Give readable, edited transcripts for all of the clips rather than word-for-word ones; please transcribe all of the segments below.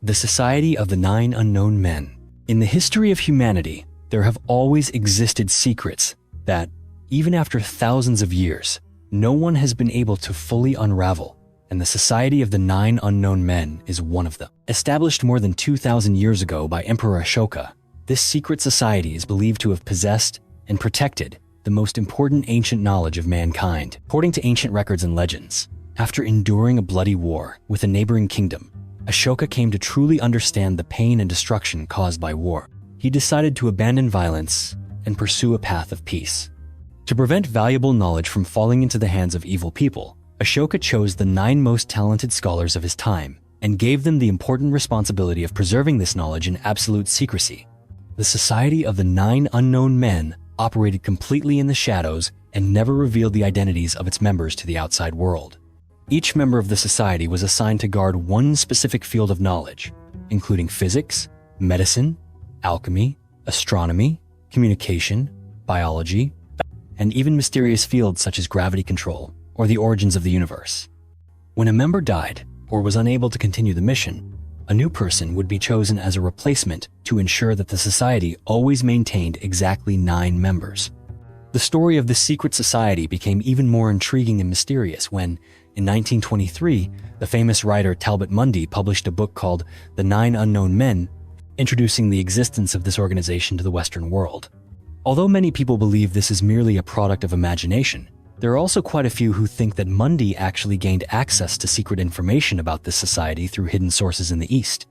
The Society of the Nine Unknown Men. In the history of humanity, there have always existed secrets that, even after thousands of years, no one has been able to fully unravel, and the Society of the Nine Unknown Men is one of them. Established more than 2,000 years ago by Emperor Ashoka, this secret society is believed to have possessed and protected the most important ancient knowledge of mankind. According to ancient records and legends, after enduring a bloody war with a neighboring kingdom, Ashoka came to truly understand the pain and destruction caused by war. He decided to abandon violence and pursue a path of peace. To prevent valuable knowledge from falling into the hands of evil people, Ashoka chose the 9 most talented scholars of his time and gave them the important responsibility of preserving this knowledge in absolute secrecy. The Society of the Nine Unknown Men operated completely in the shadows and never revealed the identities of its members to the outside world. Each member of the society was assigned to guard one specific field of knowledge, including physics, medicine, alchemy, astronomy, communication, biology, and even mysterious fields such as gravity control or the origins of the universe. When a member died or was unable to continue the mission, a new person would be chosen as a replacement to ensure that the society always maintained exactly 9 members. The story of this secret society became even more intriguing and mysterious when, in 1923, the famous writer Talbot Mundy published a book called The Nine Unknown Men, introducing the existence of this organization to the Western world. Although many people believe this is merely a product of imagination, there are also quite a few who think that Mundy actually gained access to secret information about this society through hidden sources in the East.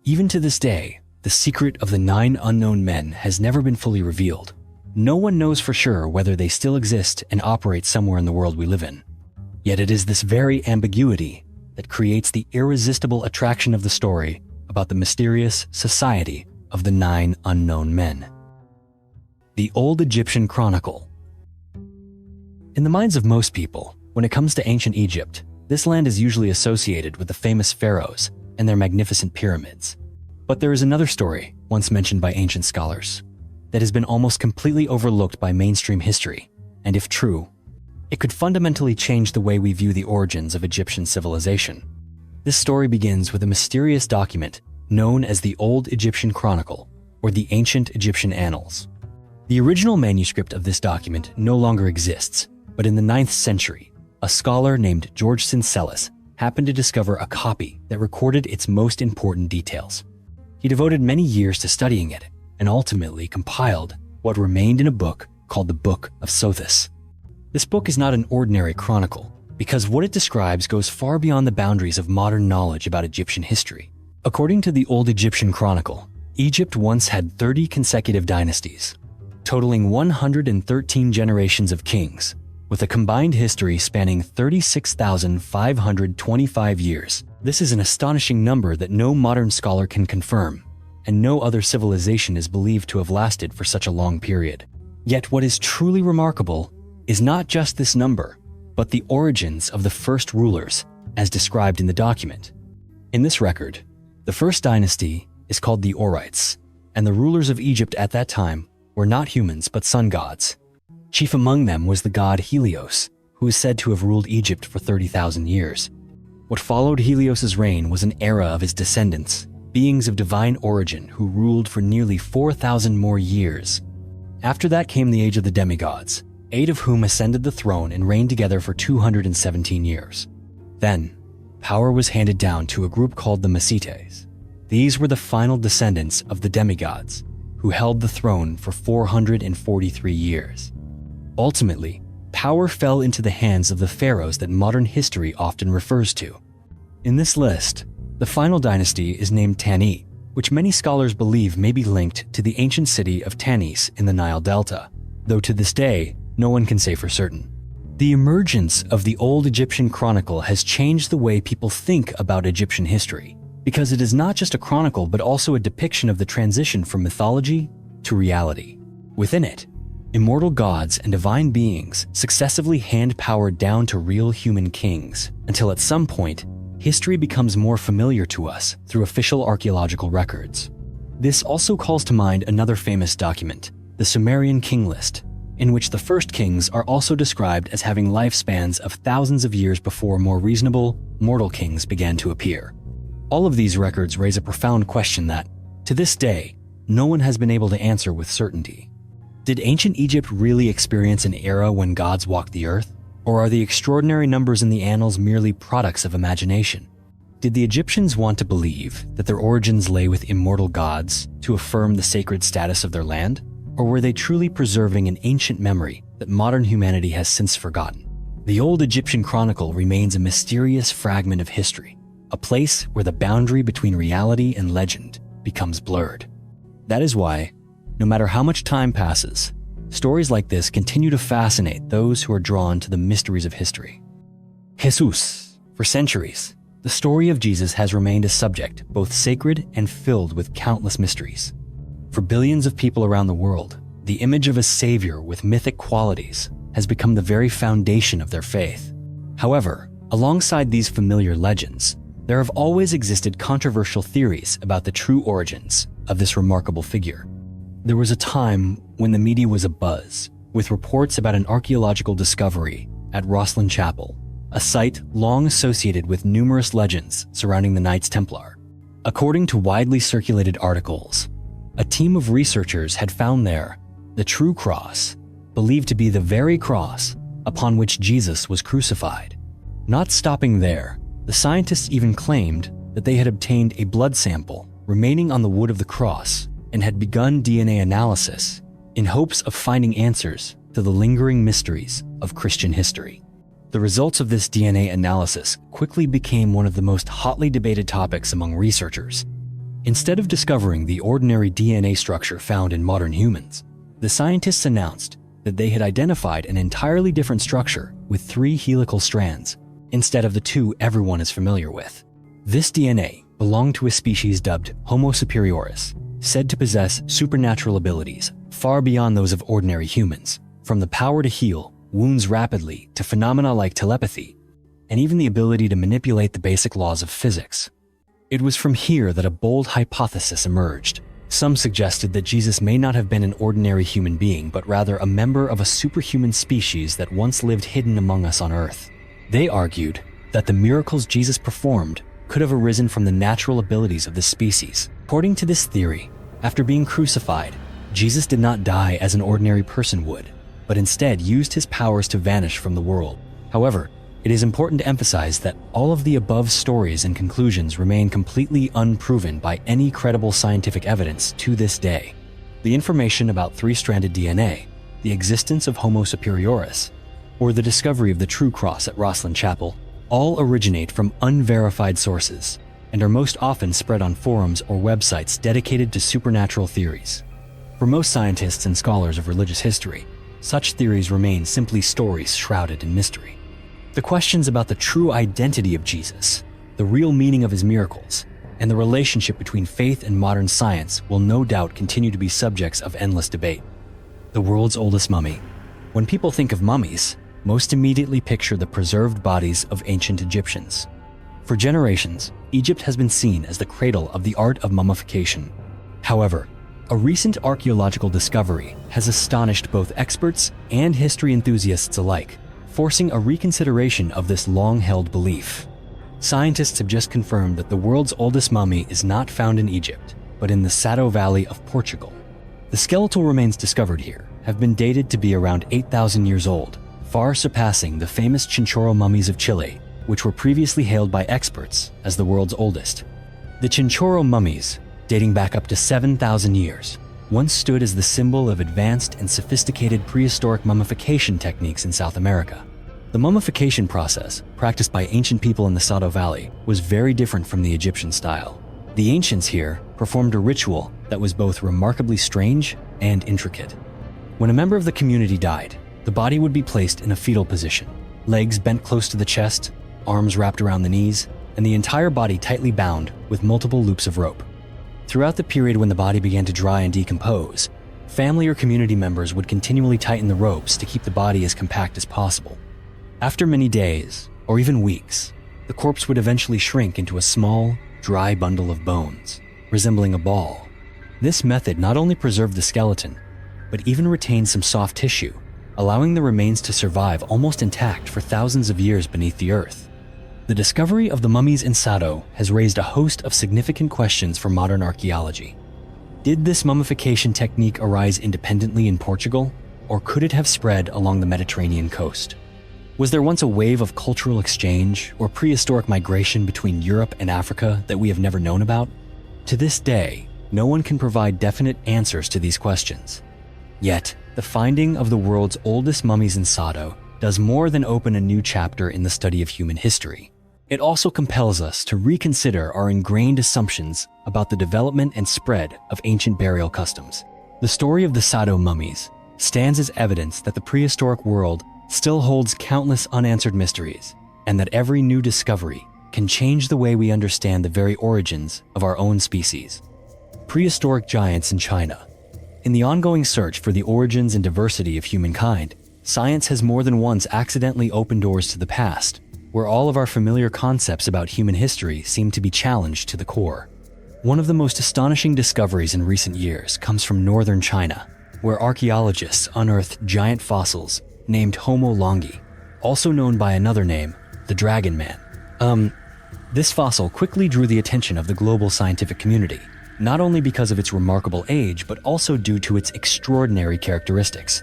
Even to this day, the secret of the 9 unknown men has never been fully revealed. No one knows for sure whether they still exist and operate somewhere in the world we live in. Yet it is this very ambiguity that creates the irresistible attraction of the story about the mysterious Society of the 9 Unknown Men. The Old Egyptian Chronicle. In the minds of most people, when it comes to ancient Egypt, this land is usually associated with the famous pharaohs and their magnificent pyramids. But there is another story, once mentioned by ancient scholars, that has been almost completely overlooked by mainstream history, and if true, it could fundamentally change the way we view the origins of Egyptian civilization. This story begins with a mysterious document known as the Old Egyptian Chronicle, or the Ancient Egyptian Annals. The original manuscript of this document no longer exists, but in the 9th century, a scholar named George Syncellus happened to discover a copy that recorded its most important details. He devoted many years to studying it and ultimately compiled what remained in a book called the Book of Sothis. This book is not an ordinary chronicle, because what it describes goes far beyond the boundaries of modern knowledge about Egyptian history. According to the Old Egyptian Chronicle, Egypt once had 30 consecutive dynasties, totaling 113 generations of kings, with a combined history spanning 36,525 years. This is an astonishing number that no modern scholar can confirm, and no other civilization is believed to have lasted for such a long period. Yet what is truly remarkable is not just this number, but the origins of the first rulers, as described in the document. In this record, the first dynasty is called the Orites, and the rulers of Egypt at that time were not humans but sun gods. Chief among them was the god Helios, who is said to have ruled Egypt for 30,000 years. What followed Helios's reign was an era of his descendants, beings of divine origin who ruled for nearly 4,000 more years. After that came the age of the demigods, 8 of whom ascended the throne and reigned together for 217 years. Then, power was handed down to a group called the Macetes. These were the final descendants of the demigods, who held the throne for 443 years. Ultimately, power fell into the hands of the pharaohs that modern history often refers to. In this list, the final dynasty is named Tani, which many scholars believe may be linked to the ancient city of Tanis in the Nile Delta, though to this day, no one can say for certain. The emergence of the Old Egyptian Chronicle has changed the way people think about Egyptian history, because it is not just a chronicle but also a depiction of the transition from mythology to reality. Within it, immortal gods and divine beings successively hand power down to real human kings, until at some point, history becomes more familiar to us through official archaeological records. This also calls to mind another famous document, the Sumerian King List, in which the first kings are also described as having lifespans of thousands of years before more reasonable, mortal kings began to appear. All of these records raise a profound question that, to this day, no one has been able to answer with certainty. Did ancient Egypt really experience an era when gods walked the earth? Or are the extraordinary numbers in the annals merely products of imagination? Did the Egyptians want to believe that their origins lay with immortal gods to affirm the sacred status of their land? Or were they truly preserving an ancient memory that modern humanity has since forgotten? The Old Egyptian Chronicle remains a mysterious fragment of history, a place where the boundary between reality and legend becomes blurred. That is why, no matter how much time passes, stories like this continue to fascinate those who are drawn to the mysteries of history. Jesus. For centuries, the story of Jesus has remained a subject both sacred and filled with countless mysteries. For billions of people around the world, the image of a savior with mythic qualities has become the very foundation of their faith. However, alongside these familiar legends, there have always existed controversial theories about the true origins of this remarkable figure. There was a time when the media was abuzz with reports about an archaeological discovery at Rosslyn Chapel, a site long associated with numerous legends surrounding the Knights Templar. According to widely circulated articles, a team of researchers had found there the true cross, believed to be the very cross upon which Jesus was crucified. Not stopping there, the scientists even claimed that they had obtained a blood sample remaining on the wood of the cross and had begun DNA analysis in hopes of finding answers to the lingering mysteries of Christian history. The results of this DNA analysis quickly became one of the most hotly debated topics among researchers. Instead of discovering the ordinary DNA structure found in modern humans, the scientists announced that they had identified an entirely different structure with 3 helical strands, instead of the 2 everyone is familiar with. This DNA belonged to a species dubbed Homo superioris, said to possess supernatural abilities far beyond those of ordinary humans, from the power to heal wounds rapidly to phenomena like telepathy, and even the ability to manipulate the basic laws of physics. It was from here that a bold hypothesis emerged. Some suggested that Jesus may not have been an ordinary human being, but rather a member of a superhuman species that once lived hidden among us on Earth. They argued that the miracles Jesus performed could have arisen from the natural abilities of this species. According to this theory, after being crucified, Jesus did not die as an ordinary person would, but instead used his powers to vanish from the world. However, it is important to emphasize that all of the above stories and conclusions remain completely unproven by any credible scientific evidence to this day. The information about 3-stranded DNA, the existence of Homo superioris, or the discovery of the true cross at Rosslyn Chapel all originate from unverified sources and are most often spread on forums or websites dedicated to supernatural theories. For most scientists and scholars of religious history, such theories remain simply stories shrouded in mystery. The questions about the true identity of Jesus, the real meaning of his miracles, and the relationship between faith and modern science will no doubt continue to be subjects of endless debate. The world's oldest mummy. When people think of mummies, most immediately picture the preserved bodies of ancient Egyptians. For generations, Egypt has been seen as the cradle of the art of mummification. However, a recent archaeological discovery has astonished both experts and history enthusiasts alike, forcing a reconsideration of this long-held belief. Scientists have just confirmed that the world's oldest mummy is not found in Egypt, but in the Sado Valley of Portugal. The skeletal remains discovered here have been dated to be around 8,000 years old, far surpassing the famous Chinchorro mummies of Chile, which were previously hailed by experts as the world's oldest. The Chinchorro mummies, dating back up to 7,000 years, once stood as the symbol of advanced and sophisticated prehistoric mummification techniques in South America. The mummification process, practiced by ancient people in the Sado Valley, was very different from the Egyptian style. The ancients here performed a ritual that was both remarkably strange and intricate. When a member of the community died, the body would be placed in a fetal position, legs bent close to the chest, arms wrapped around the knees, and the entire body tightly bound with multiple loops of rope. Throughout the period when the body began to dry and decompose, family or community members would continually tighten the ropes to keep the body as compact as possible. After many days, or even weeks, the corpse would eventually shrink into a small, dry bundle of bones, resembling a ball. This method not only preserved the skeleton, but even retained some soft tissue, allowing the remains to survive almost intact for thousands of years beneath the earth. The The discovery of the mummies in Sado has raised a host of significant questions for modern archaeology. Did this mummification technique arise independently in Portugal, or could it have spread along the Mediterranean coast? Was there once a wave of cultural exchange or prehistoric migration between Europe and Africa that we have never known about? To this day, no one can provide definite answers to these questions. Yet, the finding of the world's oldest mummies in Sado does more than open a new chapter in the study of human history. It also compels us to reconsider our ingrained assumptions about the development and spread of ancient burial customs. The story of the Sado mummies stands as evidence that the prehistoric world still holds countless unanswered mysteries, and that every new discovery can change the way we understand the very origins of our own species. Prehistoric giants in China. In the ongoing search for the origins and diversity of humankind, science has more than once accidentally opened doors to the past, where all of our familiar concepts about human history seem to be challenged to the core. One of the most astonishing discoveries in recent years comes from northern China, where archaeologists unearthed giant fossils named Homo longi, also known by another name, the Dragon Man. This fossil quickly drew the attention of the global scientific community, not only because of its remarkable age, but also due to its extraordinary characteristics.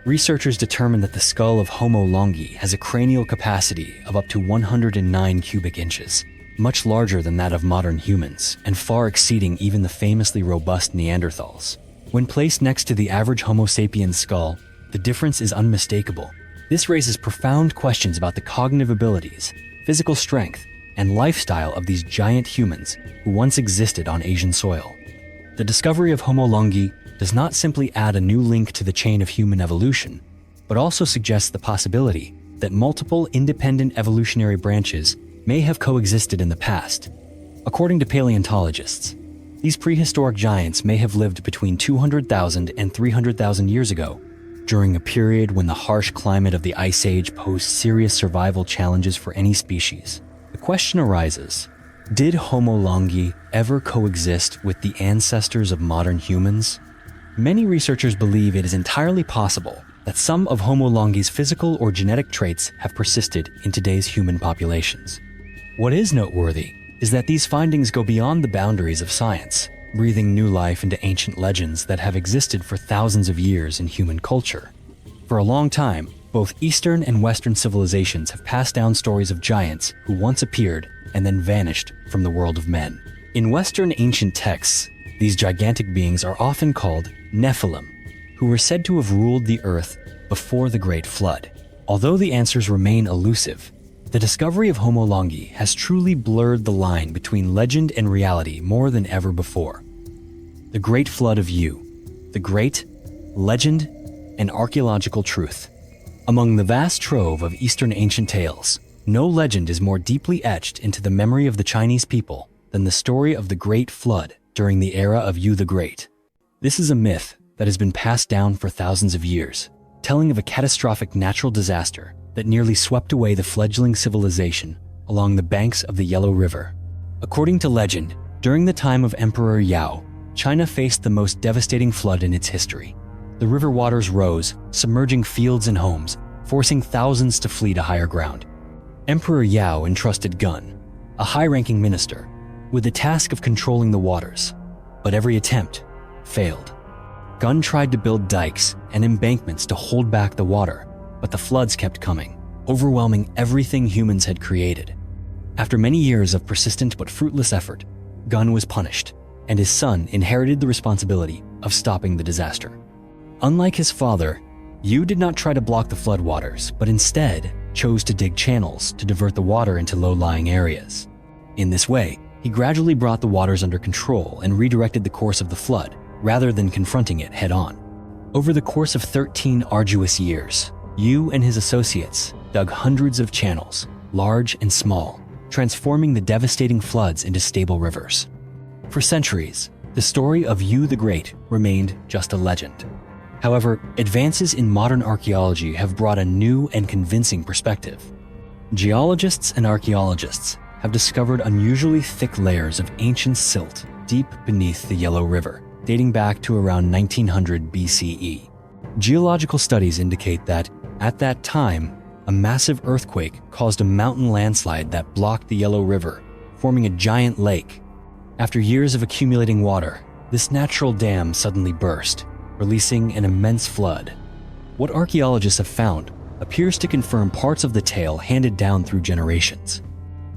Researchers determined that the skull of Homo longi has a cranial capacity of up to 109 cubic inches, much larger than that of modern humans, and far exceeding even the famously robust Neanderthals. When placed next to the average Homo sapiens skull, the difference is unmistakable. This raises profound questions about the cognitive abilities, physical strength, and lifestyle of these giant humans who once existed on Asian soil. The discovery of Homo longi does not simply add a new link to the chain of human evolution, but also suggests the possibility that multiple independent evolutionary branches may have coexisted in the past. According to paleontologists, these prehistoric giants may have lived between 200,000 and 300,000 years ago, during a period when the harsh climate of the Ice Age posed serious survival challenges for any species. The question arises, did Homo longi ever coexist with the ancestors of modern humans? Many researchers believe it is entirely possible that some of Homo longi's physical or genetic traits have persisted in today's human populations. What is noteworthy is that these findings go beyond the boundaries of science, breathing new life into ancient legends that have existed for thousands of years in human culture. For a long time, both Eastern and Western civilizations have passed down stories of giants who once appeared and then vanished from the world of men. In Western ancient texts, these gigantic beings are often called Nephilim, who were said to have ruled the earth before the Great Flood. Although the answers remain elusive, the discovery of Homo longi has truly blurred the line between legend and reality more than ever before. The Great Flood of You, the great, legend, and archaeological truth. Among the vast trove of Eastern ancient tales, no legend is more deeply etched into the memory of the Chinese people than the story of the Great Flood during the era of Yu the Great. This is a myth that has been passed down for thousands of years, telling of a catastrophic natural disaster that nearly swept away the fledgling civilization along the banks of the Yellow River. According to legend, during the time of Emperor Yao, China faced the most devastating flood in its history. The river waters rose, submerging fields and homes, forcing thousands to flee to higher ground. Emperor Yao entrusted Gun, a high-ranking minister, with the task of controlling the waters, but every attempt failed. Gun tried to build dikes and embankments to hold back the water, but the floods kept coming, overwhelming everything humans had created. After many years of persistent but fruitless effort, Gun was punished, and his son inherited the responsibility of stopping the disaster. Unlike his father, Yu did not try to block the floodwaters, but instead chose to dig channels to divert the water into low-lying areas. In this way, he gradually brought the waters under control and redirected the course of the flood, rather than confronting it head-on. Over the course of 13 arduous years, Yu and his associates dug hundreds of channels, large and small, transforming the devastating floods into stable rivers. For centuries, the story of Yu the Great remained just a legend. However, advances in modern archaeology have brought a new and convincing perspective. Geologists and archaeologists have discovered unusually thick layers of ancient silt deep beneath the Yellow River, dating back to around 1900 BCE. Geological studies indicate that, at that time, a massive earthquake caused a mountain landslide that blocked the Yellow River, forming a giant lake. After years of accumulating water, this natural dam suddenly burst, releasing an immense flood. What archaeologists have found appears to confirm parts of the tale handed down through generations.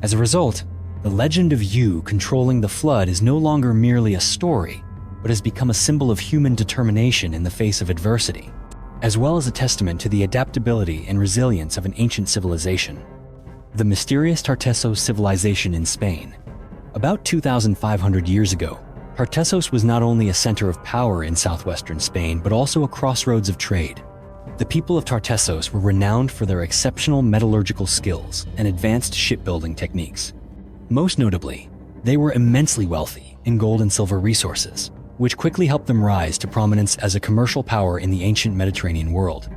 As a result, the legend of Yu controlling the flood is no longer merely a story, but has become a symbol of human determination in the face of adversity, as well as a testament to the adaptability and resilience of an ancient civilization. The mysterious Tartessos civilization in Spain. About 2,500 years ago, Tartessos was not only a center of power in southwestern Spain, but also a crossroads of trade. The people of Tartessos were renowned for their exceptional metallurgical skills and advanced shipbuilding techniques. Most notably, they were immensely wealthy in gold and silver resources, which quickly helped them rise to prominence as a commercial power in the ancient Mediterranean world.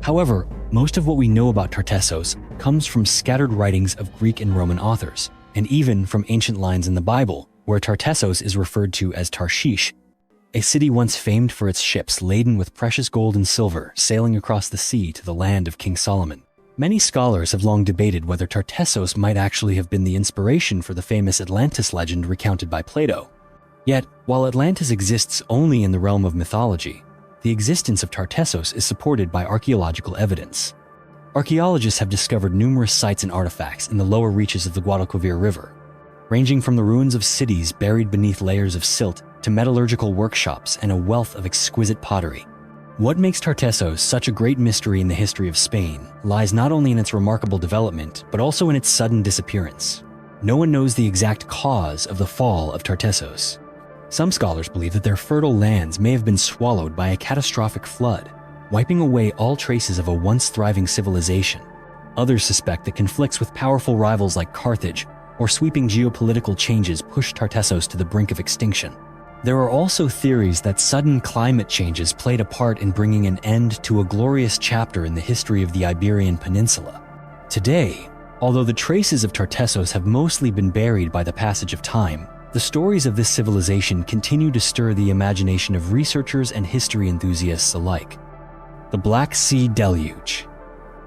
However, most of what we know about Tartessos comes from scattered writings of Greek and Roman authors, and even from ancient lines in the Bible, where Tartessos is referred to as Tarshish, a city once famed for its ships laden with precious gold and silver sailing across the sea to the land of King Solomon. Many scholars have long debated whether Tartessos might actually have been the inspiration for the famous Atlantis legend recounted by Plato. Yet, while Atlantis exists only in the realm of mythology, the existence of Tartessos is supported by archaeological evidence. Archaeologists have discovered numerous sites and artifacts in the lower reaches of the Guadalquivir River, ranging from the ruins of cities buried beneath layers of silt to metallurgical workshops and a wealth of exquisite pottery. What makes Tartessos such a great mystery in the history of Spain lies not only in its remarkable development, but also in its sudden disappearance. No one knows the exact cause of the fall of Tartessos. Some scholars believe that their fertile lands may have been swallowed by a catastrophic flood, wiping away all traces of a once thriving civilization. Others suspect that conflicts with powerful rivals like Carthage or sweeping geopolitical changes pushed Tartessos to the brink of extinction. There are also theories that sudden climate changes played a part in bringing an end to a glorious chapter in the history of the Iberian Peninsula. Today, although the traces of Tartessos have mostly been buried by the passage of time, the stories of this civilization continue to stir the imagination of researchers and history enthusiasts alike. The Black Sea Deluge.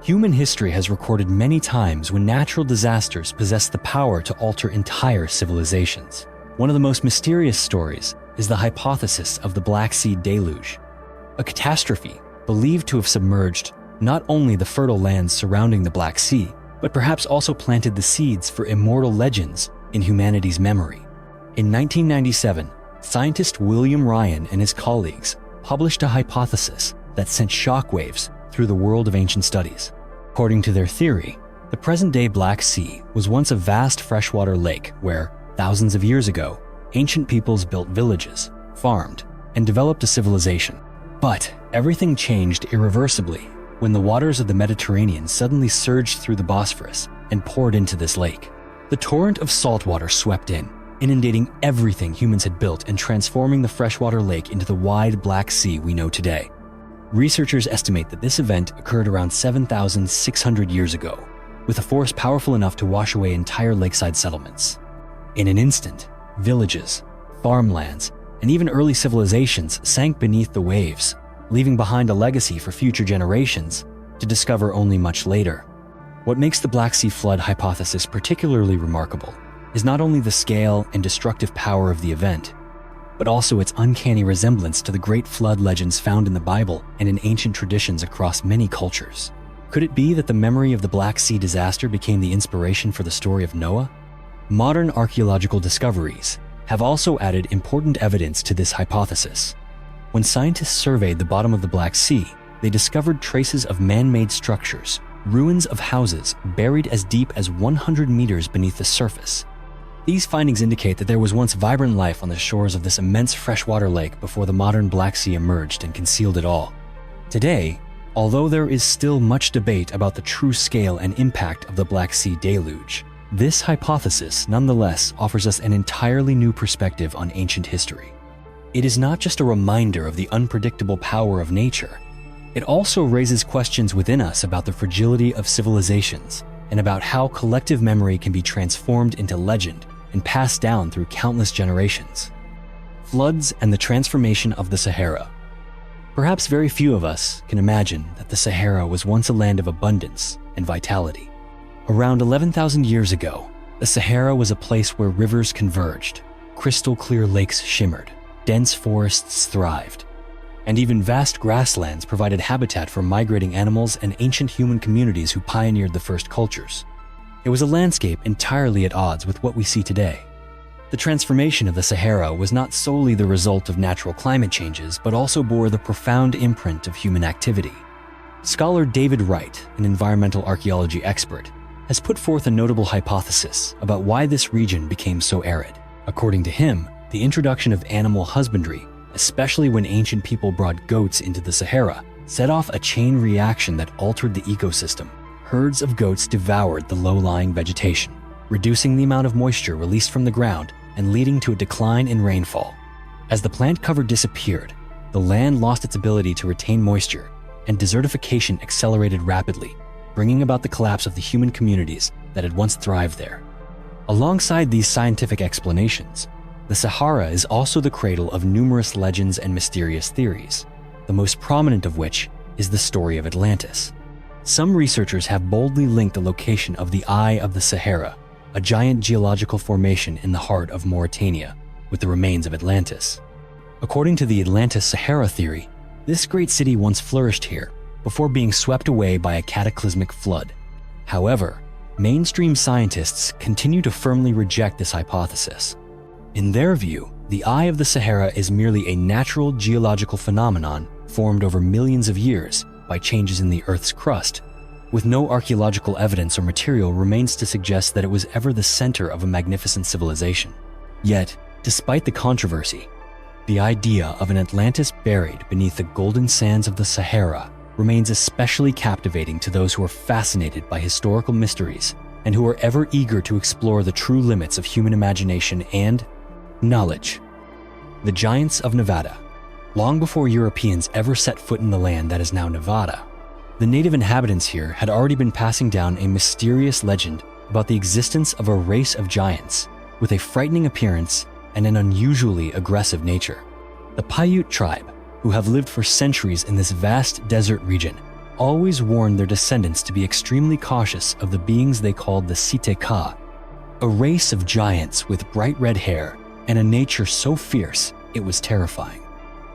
Human history has recorded many times when natural disasters possess the power to alter entire civilizations. One of the most mysterious stories is the hypothesis of the Black Sea Deluge, a catastrophe believed to have submerged not only the fertile lands surrounding the Black Sea, but perhaps also planted the seeds for immortal legends in humanity's memory. In 1997, scientist William Ryan and his colleagues published a hypothesis that sent shockwaves through the world of ancient studies. According to their theory, the present-day Black Sea was once a vast freshwater lake where, thousands of years ago, ancient peoples built villages, farmed, and developed a civilization. But everything changed irreversibly when the waters of the Mediterranean suddenly surged through the Bosphorus and poured into this lake. The torrent of salt water swept in, inundating everything humans had built and transforming the freshwater lake into the wide Black Sea we know today. Researchers estimate that this event occurred around 7,600 years ago, with a force powerful enough to wash away entire lakeside settlements. In an instant, villages, farmlands, and even early civilizations sank beneath the waves, leaving behind a legacy for future generations to discover only much later. What makes the Black Sea flood hypothesis particularly remarkable is not only the scale and destructive power of the event, but also its uncanny resemblance to the great flood legends found in the Bible and in ancient traditions across many cultures. Could it be that the memory of the Black Sea disaster became the inspiration for the story of Noah? Modern archaeological discoveries have also added important evidence to this hypothesis. When scientists surveyed the bottom of the Black Sea, they discovered traces of man-made structures, ruins of houses buried as deep as 100 meters beneath the surface. These findings indicate that there was once vibrant life on the shores of this immense freshwater lake before the modern Black Sea emerged and concealed it all. Today, although there is still much debate about the true scale and impact of the Black Sea deluge, this hypothesis nonetheless offers us an entirely new perspective on ancient history. It is not just a reminder of the unpredictable power of nature. It also raises questions within us about the fragility of civilizations and about how collective memory can be transformed into legend and passed down through countless generations. Floods and the transformation of the Sahara. Perhaps very few of us can imagine that the Sahara was once a land of abundance, and vitality. Around 11,000 years ago, the Sahara was a place where rivers converged, crystal-clear lakes shimmered, dense forests thrived, and even vast grasslands provided habitat for migrating animals and ancient human communities who pioneered the first cultures. It was a landscape entirely at odds with what we see today. The transformation of the Sahara was not solely the result of natural climate changes, but also bore the profound imprint of human activity. Scholar David Wright, an environmental archaeology expert, has put forth a notable hypothesis about why this region became so arid. According to him, the introduction of animal husbandry, especially when ancient people brought goats into the Sahara, set off a chain reaction that altered the ecosystem. Herds of goats devoured the low-lying vegetation, reducing the amount of moisture released from the ground and leading to a decline in rainfall. As the plant cover disappeared, the land lost its ability to retain moisture, and desertification accelerated rapidly, bringing about the collapse of the human communities that had once thrived there. Alongside these scientific explanations, the Sahara is also the cradle of numerous legends and mysterious theories, the most prominent of which is the story of Atlantis. Some researchers have boldly linked the location of the Eye of the Sahara, a giant geological formation in the heart of Mauritania, with the remains of Atlantis. According to the Atlantis-Sahara theory, this great city once flourished here before being swept away by a cataclysmic flood. However, mainstream scientists continue to firmly reject this hypothesis. In their view, the Eye of the Sahara is merely a natural geological phenomenon formed over millions of years by changes in the Earth's crust, with no archaeological evidence or material remains to suggest that it was ever the center of a magnificent civilization. Yet, despite the controversy, the idea of an Atlantis buried beneath the golden sands of the Sahara remains especially captivating to those who are fascinated by historical mysteries and who are ever eager to explore the true limits of human imagination and knowledge. The Giants of Nevada. Long before Europeans ever set foot in the land that is now Nevada, the native inhabitants here had already been passing down a mysterious legend about the existence of a race of giants with a frightening appearance and an unusually aggressive nature. The Paiute tribe, who have lived for centuries in this vast desert region, always warned their descendants to be extremely cautious of the beings they called the Siteka, a race of giants with bright red hair and a nature so fierce it was terrifying.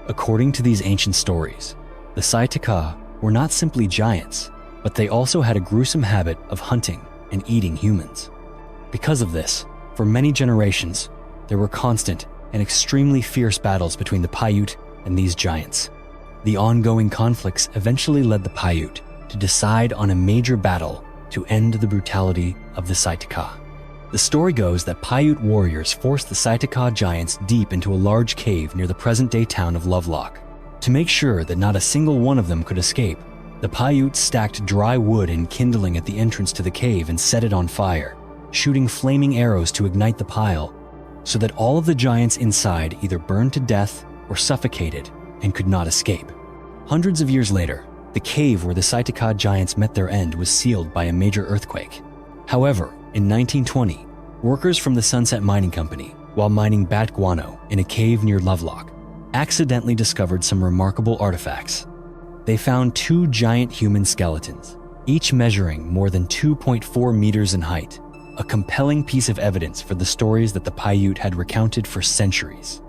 According to these ancient stories, the Siteka were not simply giants, but they also had a gruesome habit of hunting and eating humans. Because of this, for many generations, there were constant and extremely fierce battles between the Paiute and these giants. The ongoing conflicts eventually led the Paiute to decide on a major battle to end the brutality of the Siteka. The story goes that Paiute warriors forced the Siteka giants deep into a large cave near the present-day town of Lovelock. To make sure that not a single one of them could escape, the Paiute stacked dry wood and kindling at the entrance to the cave and set it on fire, shooting flaming arrows to ignite the pile, so that all of the giants inside either burned to death or suffocated and could not escape. Hundreds of years later, the cave where the Siteka giants met their end was sealed by a major earthquake. However, in 1920, workers from the Sunset Mining Company, while mining bat guano in a cave near Lovelock, accidentally discovered some remarkable artifacts. They found two giant human skeletons, each measuring more than 2.4 meters in height, a compelling piece of evidence for the stories that the Paiute had recounted for centuries.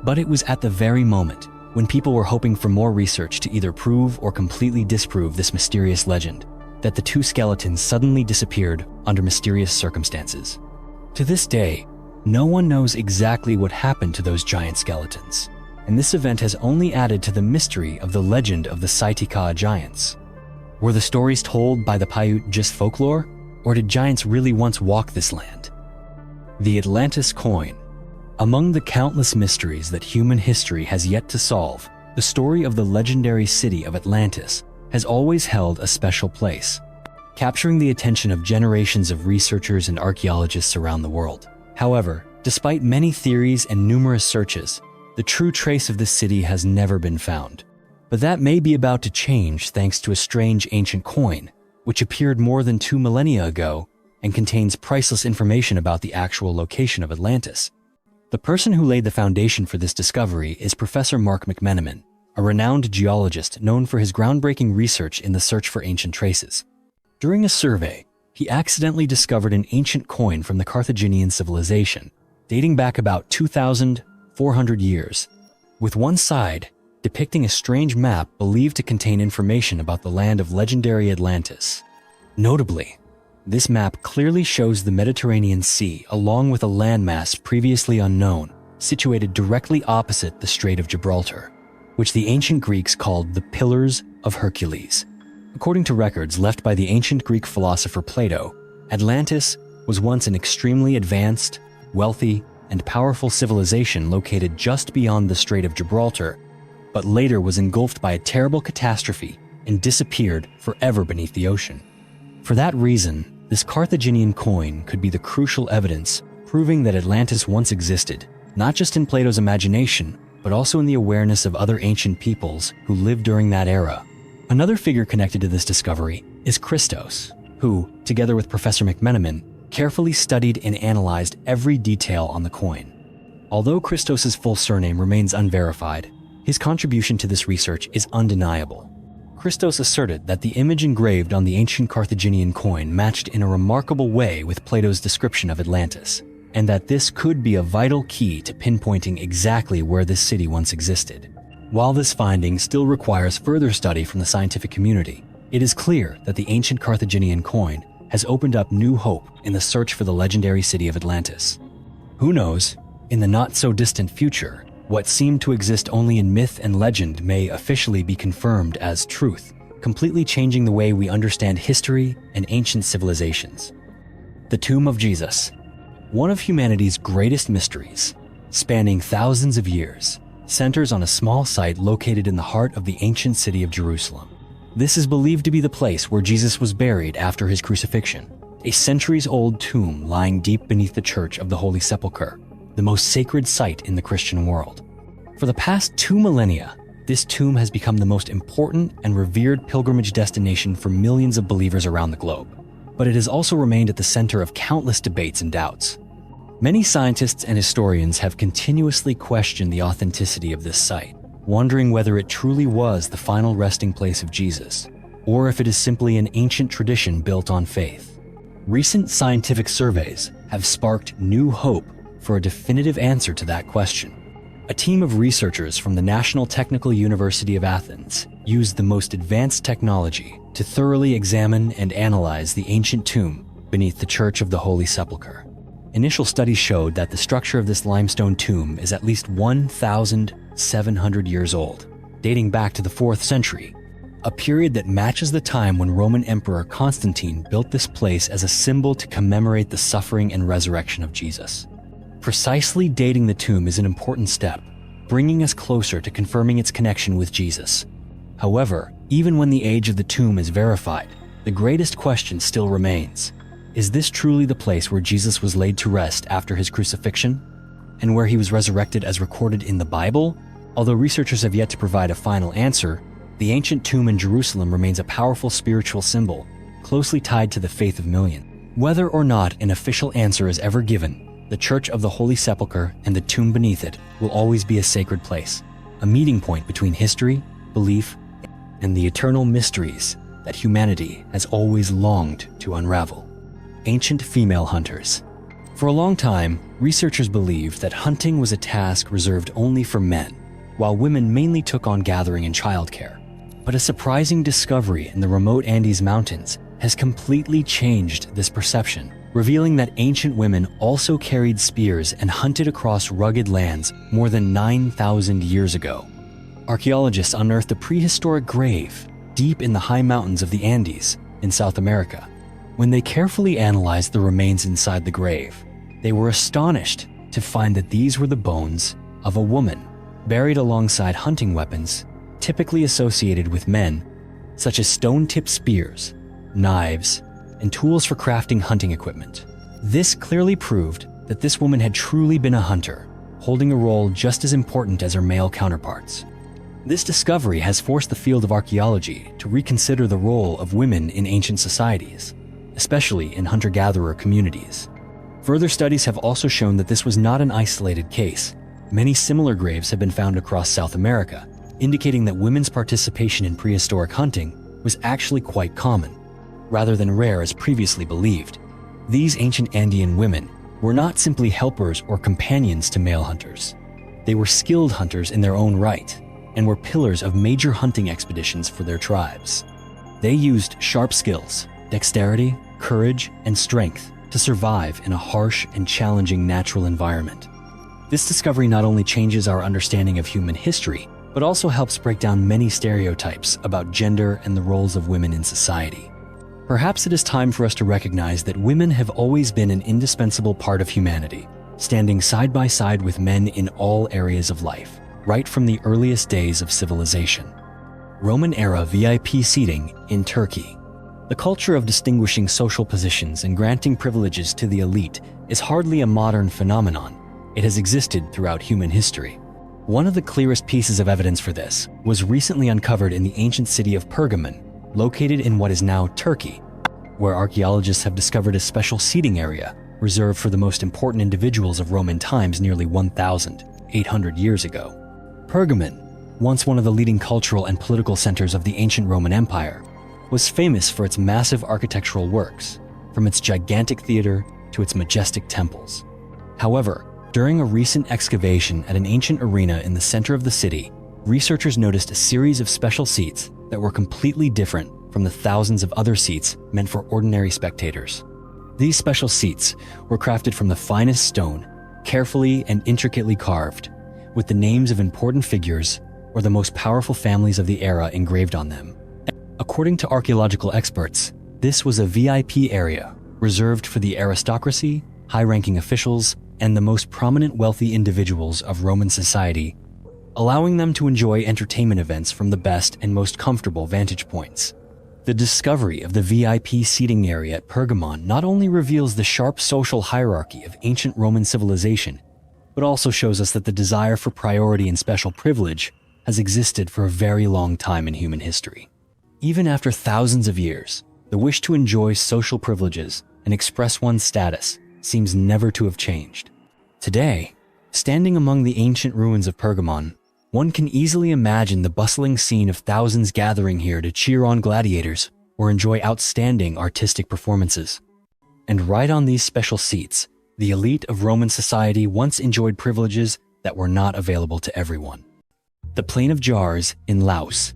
But it was at the very moment when people were hoping for more research to either prove or completely disprove this mysterious legend that the two skeletons suddenly disappeared under mysterious circumstances. To this day, no one knows exactly what happened to those giant skeletons, and this event has only added to the mystery of the legend of the Siteka giants. Were the stories told by the Paiute just folklore, or did giants really once walk this land? The Atlantis coin. Among the countless mysteries that human history has yet to solve, the story of the legendary city of Atlantis has always held a special place, capturing the attention of generations of researchers and archaeologists around the world. However, despite many theories and numerous searches, the true trace of this city has never been found. But that may be about to change thanks to a strange ancient coin, which appeared more than 2 millennia ago and contains priceless information about the actual location of Atlantis. The person who laid the foundation for this discovery is Professor Mark McMenamin, a renowned geologist known for his groundbreaking research in the search for ancient traces. During a survey, he accidentally discovered an ancient coin from the Carthaginian civilization, dating back about 2,400 years, with one side depicting a strange map believed to contain information about the land of legendary Atlantis. Notably, this map clearly shows the Mediterranean Sea along with a landmass previously unknown, situated directly opposite the Strait of Gibraltar, which the ancient Greeks called the Pillars of Hercules. According to records left by the ancient Greek philosopher Plato, Atlantis was once an extremely advanced, wealthy, and powerful civilization located just beyond the Strait of Gibraltar, but later was engulfed by a terrible catastrophe and disappeared forever beneath the ocean. For that reason, this Carthaginian coin could be the crucial evidence proving that Atlantis once existed, not just in Plato's imagination, but also in the awareness of other ancient peoples who lived during that era. Another figure connected to this discovery is Christos, who, together with Professor McMenamin, carefully studied and analyzed every detail on the coin. Although Christos's full surname remains unverified, his contribution to this research is undeniable. Christos asserted that the image engraved on the ancient Carthaginian coin matched in a remarkable way with Plato's description of Atlantis, and that this could be a vital key to pinpointing exactly where this city once existed. While this finding still requires further study from the scientific community, it is clear that the ancient Carthaginian coin has opened up new hope in the search for the legendary city of Atlantis. Who knows, in the not-so-distant future, what seemed to exist only in myth and legend may officially be confirmed as truth, completely changing the way we understand history and ancient civilizations. The Tomb of Jesus. One of humanity's greatest mysteries, spanning thousands of years, centers on a small site located in the heart of the ancient city of Jerusalem. This is believed to be the place where Jesus was buried after his crucifixion, a centuries-old tomb lying deep beneath the Church of the Holy Sepulchre, the most sacred site in the Christian world. For the past 2 millennia, this tomb has become the most important and revered pilgrimage destination for millions of believers around the globe. But it has also remained at the center of countless debates and doubts. Many scientists and historians have continuously questioned the authenticity of this site, wondering whether it truly was the final resting place of Jesus, or if it is simply an ancient tradition built on faith. Recent scientific surveys have sparked new hope for a definitive answer to that question. A team of researchers from the National Technical University of Athens used the most advanced technology to thoroughly examine and analyze the ancient tomb beneath the Church of the Holy Sepulchre. Initial studies showed that the structure of this limestone tomb is at least 1,700 years old, dating back to the 4th century, a period that matches the time when Roman Emperor Constantine built this place as a symbol to commemorate the suffering and resurrection of Jesus. Precisely dating the tomb is an important step, bringing us closer to confirming its connection with Jesus. However, even when the age of the tomb is verified, the greatest question still remains. Is this truly the place where Jesus was laid to rest after his crucifixion, and where he was resurrected as recorded in the Bible? Although researchers have yet to provide a final answer, the ancient tomb in Jerusalem remains a powerful spiritual symbol, closely tied to the faith of millions. Whether or not an official answer is ever given, the Church of the Holy Sepulchre and the tomb beneath it will always be a sacred place, a meeting point between history, belief, and the eternal mysteries that humanity has always longed to unravel. Ancient female hunters. For a long time, researchers believed that hunting was a task reserved only for men, while women mainly took on gathering and childcare. But a surprising discovery in the remote Andes Mountains has completely changed this perception, revealing that ancient women also carried spears and hunted across rugged lands more than 9,000 years ago. Archaeologists unearthed a prehistoric grave deep in the high mountains of the Andes in South America. When they carefully analyzed the remains inside the grave, they were astonished to find that these were the bones of a woman, buried alongside hunting weapons typically associated with men, such as stone-tipped spears, knives, and tools for crafting hunting equipment. This clearly proved that this woman had truly been a hunter, holding a role just as important as her male counterparts. This discovery has forced the field of archaeology to reconsider the role of women in ancient societies, especially in hunter-gatherer communities. Further studies have also shown that this was not an isolated case. Many similar graves have been found across South America, indicating that women's participation in prehistoric hunting was actually quite common. rather than rare as previously believed. These ancient Andean women were not simply helpers or companions to male hunters. They were skilled hunters in their own right and were pillars of major hunting expeditions for their tribes. They used sharp skills, dexterity, courage, and strength to survive in a harsh and challenging natural environment. This discovery not only changes our understanding of human history, but also helps break down many stereotypes about gender and the roles of women in society. Perhaps it is time for us to recognize that women have always been an indispensable part of humanity, standing side by side with men in all areas of life, right from the earliest days of civilization. Roman-era VIP seating in Turkey. The culture of distinguishing social positions and granting privileges to the elite is hardly a modern phenomenon. It has existed throughout human history. One of the clearest pieces of evidence for this was recently uncovered in the ancient city of Pergamon, located in what is now Turkey, where archaeologists have discovered a special seating area reserved for the most important individuals of Roman times nearly 1,800 years ago. Pergamon, once one of the leading cultural and political centers of the ancient Roman Empire, was famous for its massive architectural works, from its gigantic theater to its majestic temples. However, during a recent excavation at an ancient arena in the center of the city, researchers noticed a series of special seats that were completely different from the thousands of other seats meant for ordinary spectators. These special seats were crafted from the finest stone, carefully and intricately carved, with the names of important figures or the most powerful families of the era engraved on them. According to archaeological experts, this was a VIP area reserved for the aristocracy, high-ranking officials, and the most prominent wealthy individuals of Roman society, allowing them to enjoy entertainment events from the best and most comfortable vantage points. The discovery of the VIP seating area at Pergamon not only reveals the sharp social hierarchy of ancient Roman civilization, but also shows us that the desire for priority and special privilege has existed for a very long time in human history. Even after thousands of years, the wish to enjoy social privileges and express one's status seems never to have changed. Today, standing among the ancient ruins of Pergamon, one can easily imagine the bustling scene of thousands gathering here to cheer on gladiators or enjoy outstanding artistic performances. And right on these special seats, the elite of Roman society once enjoyed privileges that were not available to everyone. The Plain of Jars in Laos.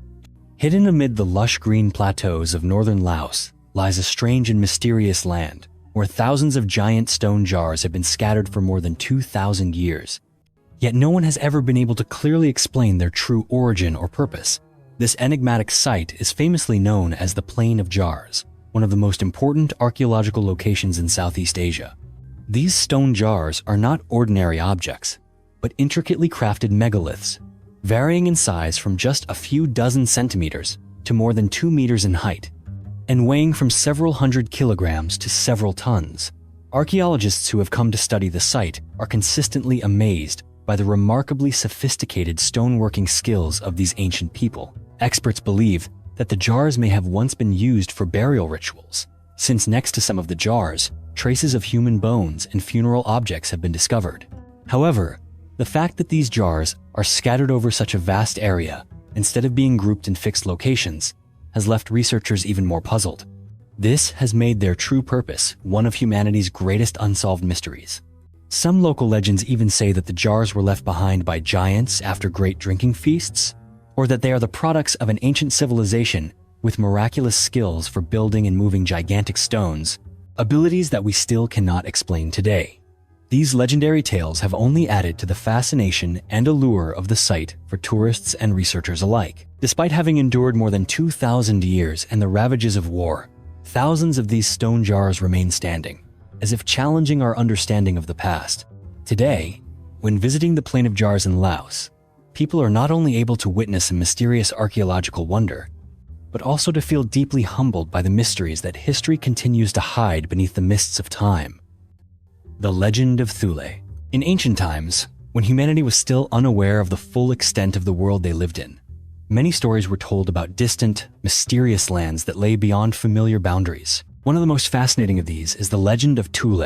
Hidden amid the lush green plateaus of northern Laos lies a strange and mysterious land where thousands of giant stone jars have been scattered for more than 2,000 years. Yet no one has ever been able to clearly explain their true origin or purpose. This enigmatic site is famously known as the Plain of Jars, one of the most important archaeological locations in Southeast Asia. These stone jars are not ordinary objects, but intricately crafted megaliths, varying in size from just a few dozen centimeters to more than 2 meters in height, and weighing from several hundred kilograms to several tons. Archaeologists who have come to study the site are consistently amazed by the remarkably sophisticated stoneworking skills of these ancient people. Experts believe that the jars may have once been used for burial rituals, since next to some of the jars, traces of human bones and funeral objects have been discovered. However, the fact that these jars are scattered over such a vast area, instead of being grouped in fixed locations, has left researchers even more puzzled. This has made their true purpose one of humanity's greatest unsolved mysteries. Some local legends even say that the jars were left behind by giants after great drinking feasts, or that they are the products of an ancient civilization with miraculous skills for building and moving gigantic stones, abilities that we still cannot explain today. These legendary tales have only added to the fascination and allure of the site for tourists and researchers alike. Despite having endured more than 2,000 years and the ravages of war, thousands of these stone jars remain standing, as if challenging our understanding of the past. Today, when visiting the Plain of Jars in Laos, people are not only able to witness a mysterious archaeological wonder, but also to feel deeply humbled by the mysteries that history continues to hide beneath the mists of time. The Legend of Tulle. In ancient times, when humanity was still unaware of the full extent of the world they lived in, many stories were told about distant, mysterious lands that lay beyond familiar boundaries. One of the most fascinating of these is the legend of Tulle,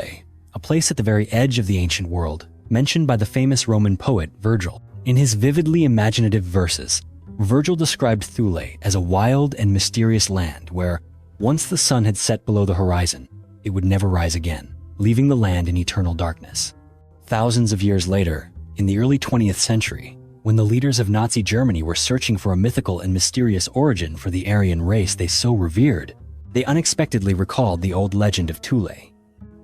a place at the very edge of the ancient world, mentioned by the famous Roman poet Virgil. In his vividly imaginative verses, Virgil described Tulle as a wild and mysterious land where Once the sun had set below the horizon, it would never rise again, leaving the land in eternal darkness. Thousands of years later, in the early 20th century, when the leaders of Nazi Germany were searching for a mythical and mysterious origin for the Aryan race they so revered, they unexpectedly recalled the old legend of Tulle.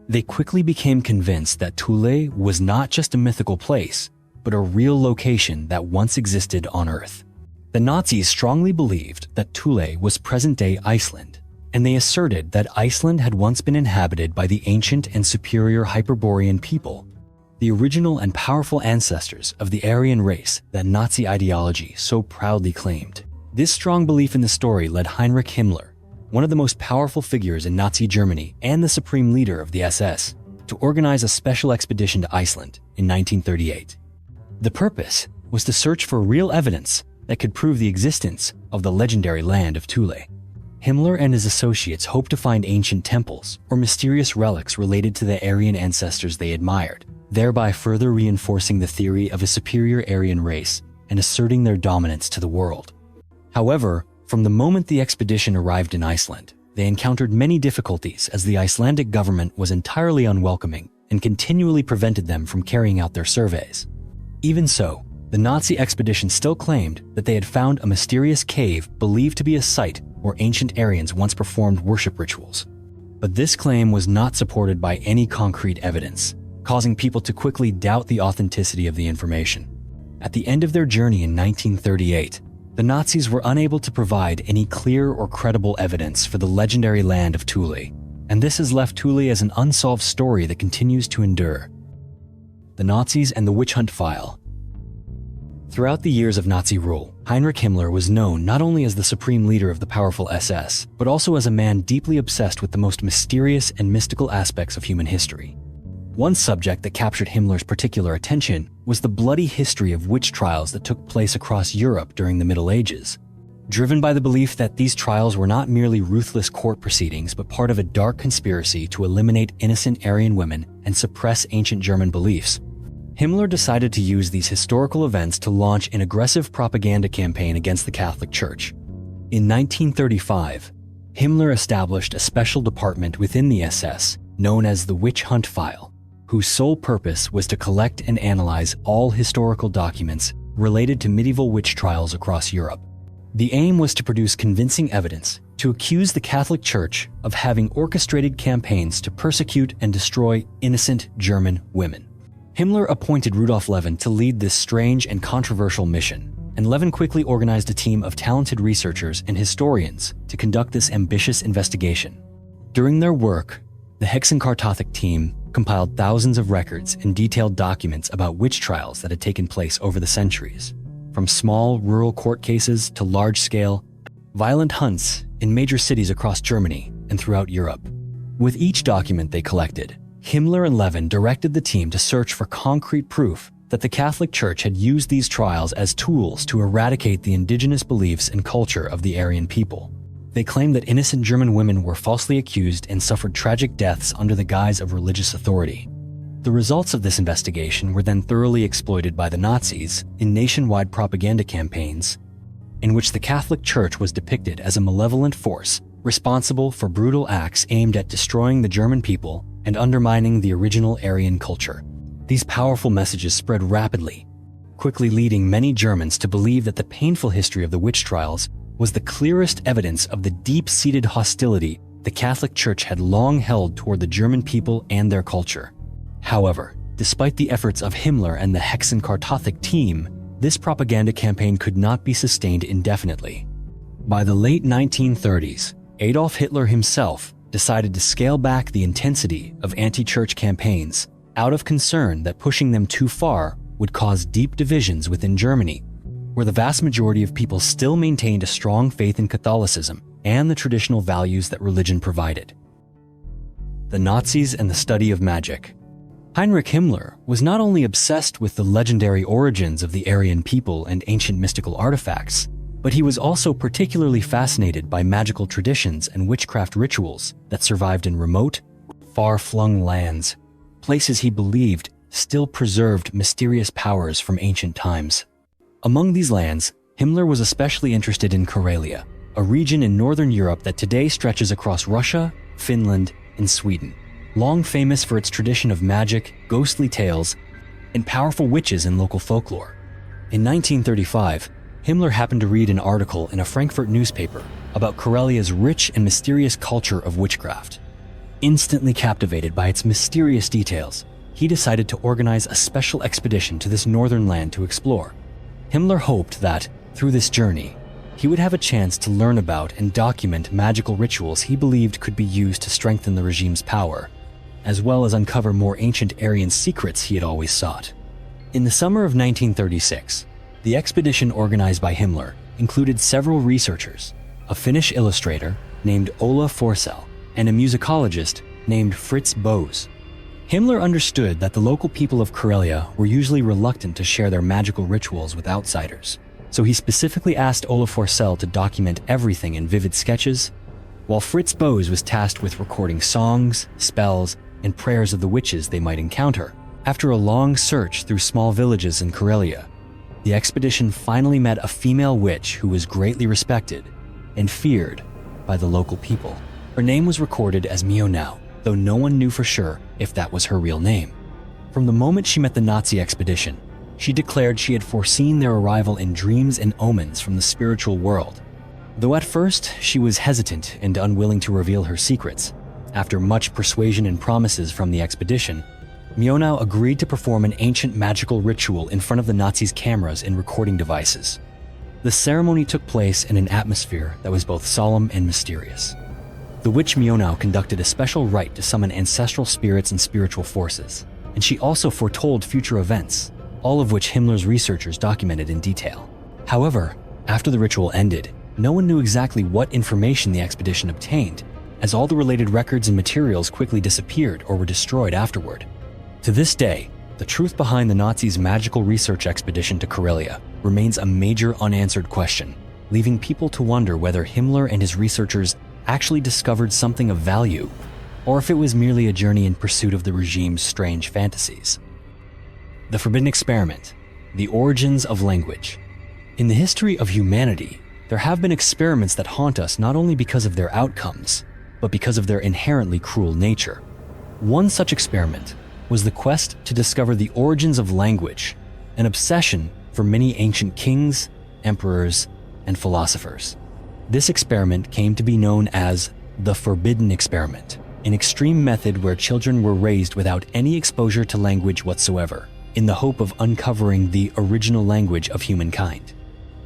They quickly became convinced that Tulle was not just a mythical place, but a real location that once existed on Earth. The Nazis strongly believed that Tulle was present-day Iceland, and they asserted that Iceland had once been inhabited by the ancient and superior Hyperborean people, the original and powerful ancestors of the Aryan race that Nazi ideology so proudly claimed. This strong belief in the story led Heinrich Himmler, one of the most powerful figures in Nazi Germany and the supreme leader of the SS, to organize a special expedition to Iceland in 1938. The purpose was to search for real evidence that could prove the existence of the legendary land of Tulle. Himmler and his associates hoped to find ancient temples or mysterious relics related to the Aryan ancestors they admired, thereby further reinforcing the theory of a superior Aryan race and asserting their dominance to the world. However, from the moment the expedition arrived in Iceland, they encountered many difficulties as the Icelandic government was entirely unwelcoming and continually prevented them from carrying out their surveys. Even so, the Nazi expedition still claimed that they had found a mysterious cave believed to be a site where ancient Aryans once performed worship rituals. But this claim was not supported by any concrete evidence, causing people to quickly doubt the authenticity of the information. At the end of their journey in 1938, the Nazis were unable to provide any clear or credible evidence for the legendary land of Tulle, and this has left Tulle as an unsolved story that continues to endure. The Nazis and the Witch Hunt File. Throughout the years of Nazi rule, Heinrich Himmler was known not only as the supreme leader of the powerful SS, but also as a man deeply obsessed with the most mysterious and mystical aspects of human history. One subject that captured Himmler's particular attention was the bloody history of witch trials that took place across Europe during the Middle Ages. Driven by the belief that these trials were not merely ruthless court proceedings but part of a dark conspiracy to eliminate innocent Aryan women and suppress ancient German beliefs, Himmler decided to use these historical events to launch an aggressive propaganda campaign against the Catholic Church. In 1935, Himmler established a special department within the SS known as the Witch Hunt File, whose sole purpose was to collect and analyze all historical documents related to medieval witch trials across Europe. The aim was to produce convincing evidence to accuse the Catholic Church of having orchestrated campaigns to persecute and destroy innocent German women. Himmler appointed Rudolf Levin to lead this strange and controversial mission, and Levin quickly organized a team of talented researchers and historians to conduct this ambitious investigation. During their work, the Hexenkartothek team compiled thousands of records and detailed documents about witch trials that had taken place over the centuries, from small rural court cases to large-scale, violent hunts in major cities across Germany and throughout Europe. With each document they collected, Himmler and Levin directed the team to search for concrete proof that the Catholic Church had used these trials as tools to eradicate the indigenous beliefs and culture of the Aryan people. They claimed that innocent German women were falsely accused and suffered tragic deaths under the guise of religious authority. The results of this investigation were then thoroughly exploited by the Nazis in nationwide propaganda campaigns, in which the Catholic Church was depicted as a malevolent force responsible for brutal acts aimed at destroying the German people and undermining the original Aryan culture. These powerful messages spread rapidly, quickly leading many Germans to believe that the painful history of the witch trials was the clearest evidence of the deep-seated hostility the Catholic Church had long held toward the German people and their culture. However, despite the efforts of Himmler and the Hexenkartothek team, this propaganda campaign could not be sustained indefinitely. By the late 1930s, Adolf Hitler himself decided to scale back the intensity of anti-church campaigns out of concern that pushing them too far would cause deep divisions within Germany, where the vast majority of people still maintained a strong faith in Catholicism and the traditional values that religion provided. The Nazis and the study of magic. Heinrich Himmler was not only obsessed with the legendary origins of the Aryan people and ancient mystical artifacts, but he was also particularly fascinated by magical traditions and witchcraft rituals that survived in remote, far-flung lands, places he believed still preserved mysterious powers from ancient times. Among these lands, Himmler was especially interested in Karelia, a region in northern Europe that today stretches across Russia, Finland, and Sweden, long famous for its tradition of magic, ghostly tales, and powerful witches in local folklore. In 1935, Himmler happened to read an article in a Frankfurt newspaper about Karelia's rich and mysterious culture of witchcraft. Instantly captivated by its mysterious details, he decided to organize a special expedition to this northern land to explore. Himmler hoped that, through this journey, he would have a chance to learn about and document magical rituals he believed could be used to strengthen the regime's power, as well as uncover more ancient Aryan secrets he had always sought. In the summer of 1936, the expedition organized by Himmler included several researchers, a Finnish illustrator named Ola Forsell, and a musicologist named Fritz Bose. Himmler understood that the local people of Karelia were usually reluctant to share their magical rituals with outsiders, so he specifically asked Ola Forsell to document everything in vivid sketches, while Fritz Bose was tasked with recording songs, spells, and prayers of the witches they might encounter. After a long search through small villages in Karelia, the expedition finally met a female witch who was greatly respected and feared by the local people. Her name was recorded as Mionau, though no one knew for sure if that was her real name. From the moment she met the Nazi expedition, she declared she had foreseen their arrival in dreams and omens from the spiritual world. Though at first she was hesitant and unwilling to reveal her secrets, after much persuasion and promises from the expedition, Mionau agreed to perform an ancient magical ritual in front of the Nazis' cameras and recording devices. The ceremony took place in an atmosphere that was both solemn and mysterious. The witch Mionau conducted a special rite to summon ancestral spirits and spiritual forces, and she also foretold future events, all of which Himmler's researchers documented in detail. However, after the ritual ended, no one knew exactly what information the expedition obtained, as all the related records and materials quickly disappeared or were destroyed afterward. To this day, the truth behind the Nazis' magical research expedition to Karelia remains a major unanswered question, leaving people to wonder whether Himmler and his researchers actually discovered something of value, or if it was merely a journey in pursuit of the regime's strange fantasies. The Forbidden Experiment, the origins of language. In the history of humanity, there have been experiments that haunt us not only because of their outcomes, but because of their inherently cruel nature. One such experiment was the quest to discover the origins of language, an obsession for many ancient kings, emperors, and philosophers. This experiment came to be known as the Forbidden Experiment, an extreme method where children were raised without any exposure to language whatsoever, in the hope of uncovering the original language of humankind.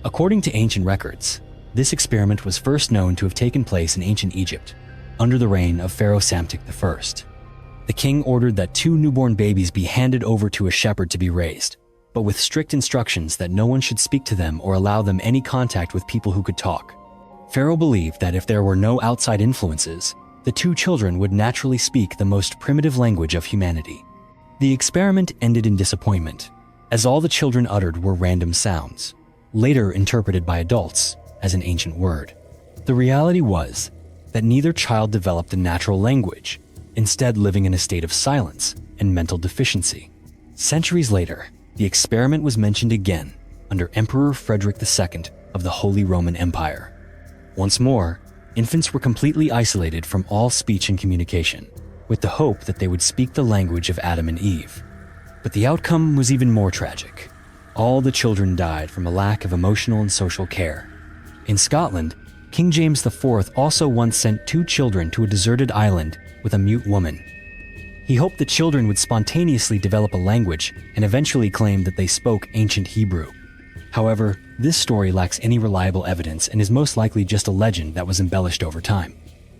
According to ancient records, this experiment was first known to have taken place in ancient Egypt, under the reign of Pharaoh Psamtik I. The king ordered that 2 newborn babies be handed over to a shepherd to be raised, but with strict instructions that no one should speak to them or allow them any contact with people who could talk. Pharaoh believed that if there were no outside influences, the 2 children would naturally speak the most primitive language of humanity. The experiment ended in disappointment, as all the children uttered were random sounds, later interpreted by adults as an ancient word. The reality was that neither child developed a natural language, instead living in a state of silence and mental deficiency. Centuries later, the experiment was mentioned again under Emperor Frederick II of the Holy Roman Empire. Once more, infants were completely isolated from all speech and communication, with the hope that they would speak the language of Adam and Eve. But the outcome was even more tragic. All the children died from a lack of emotional and social care. In Scotland, King James IV also once sent 2 children to a deserted island with a mute woman. He hoped the children would spontaneously develop a language and eventually claimed that they spoke ancient Hebrew. However, this story lacks any reliable evidence and is most likely just a legend that was embellished over time.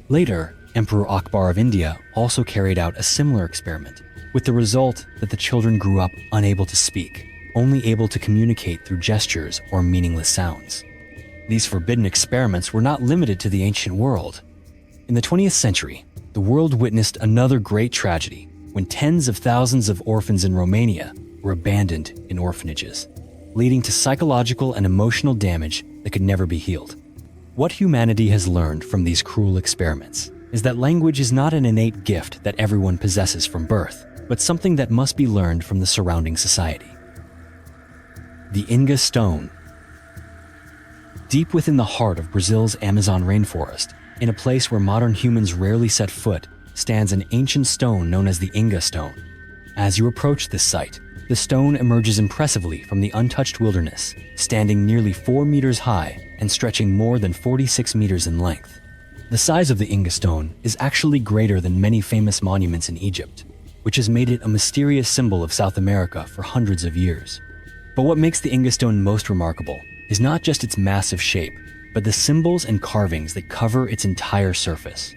Later, Emperor Akbar of India also carried out a similar experiment, with the result that the children grew up unable to speak, only able to communicate through gestures or meaningless sounds. These forbidden experiments were not limited to the ancient world. In the 20th century, the world witnessed another great tragedy when tens of thousands of orphans in Romania were abandoned in orphanages, leading to psychological and emotional damage that could never be healed. What humanity has learned from these cruel experiments is that language is not an innate gift that everyone possesses from birth, but something that must be learned from the surrounding society. The Inga Stone. Deep within the heart of Brazil's Amazon rainforest, in a place where modern humans rarely set foot, stands an ancient stone known as the Inga Stone. As you approach this site, the stone emerges impressively from the untouched wilderness, standing nearly 4 meters high and stretching more than 46 meters in length. The size of the Inga Stone is actually greater than many famous monuments in Egypt, which has made it a mysterious symbol of South America for hundreds of years. But what makes the Inga Stone most remarkable is not just its massive shape, but the symbols and carvings that cover its entire surface.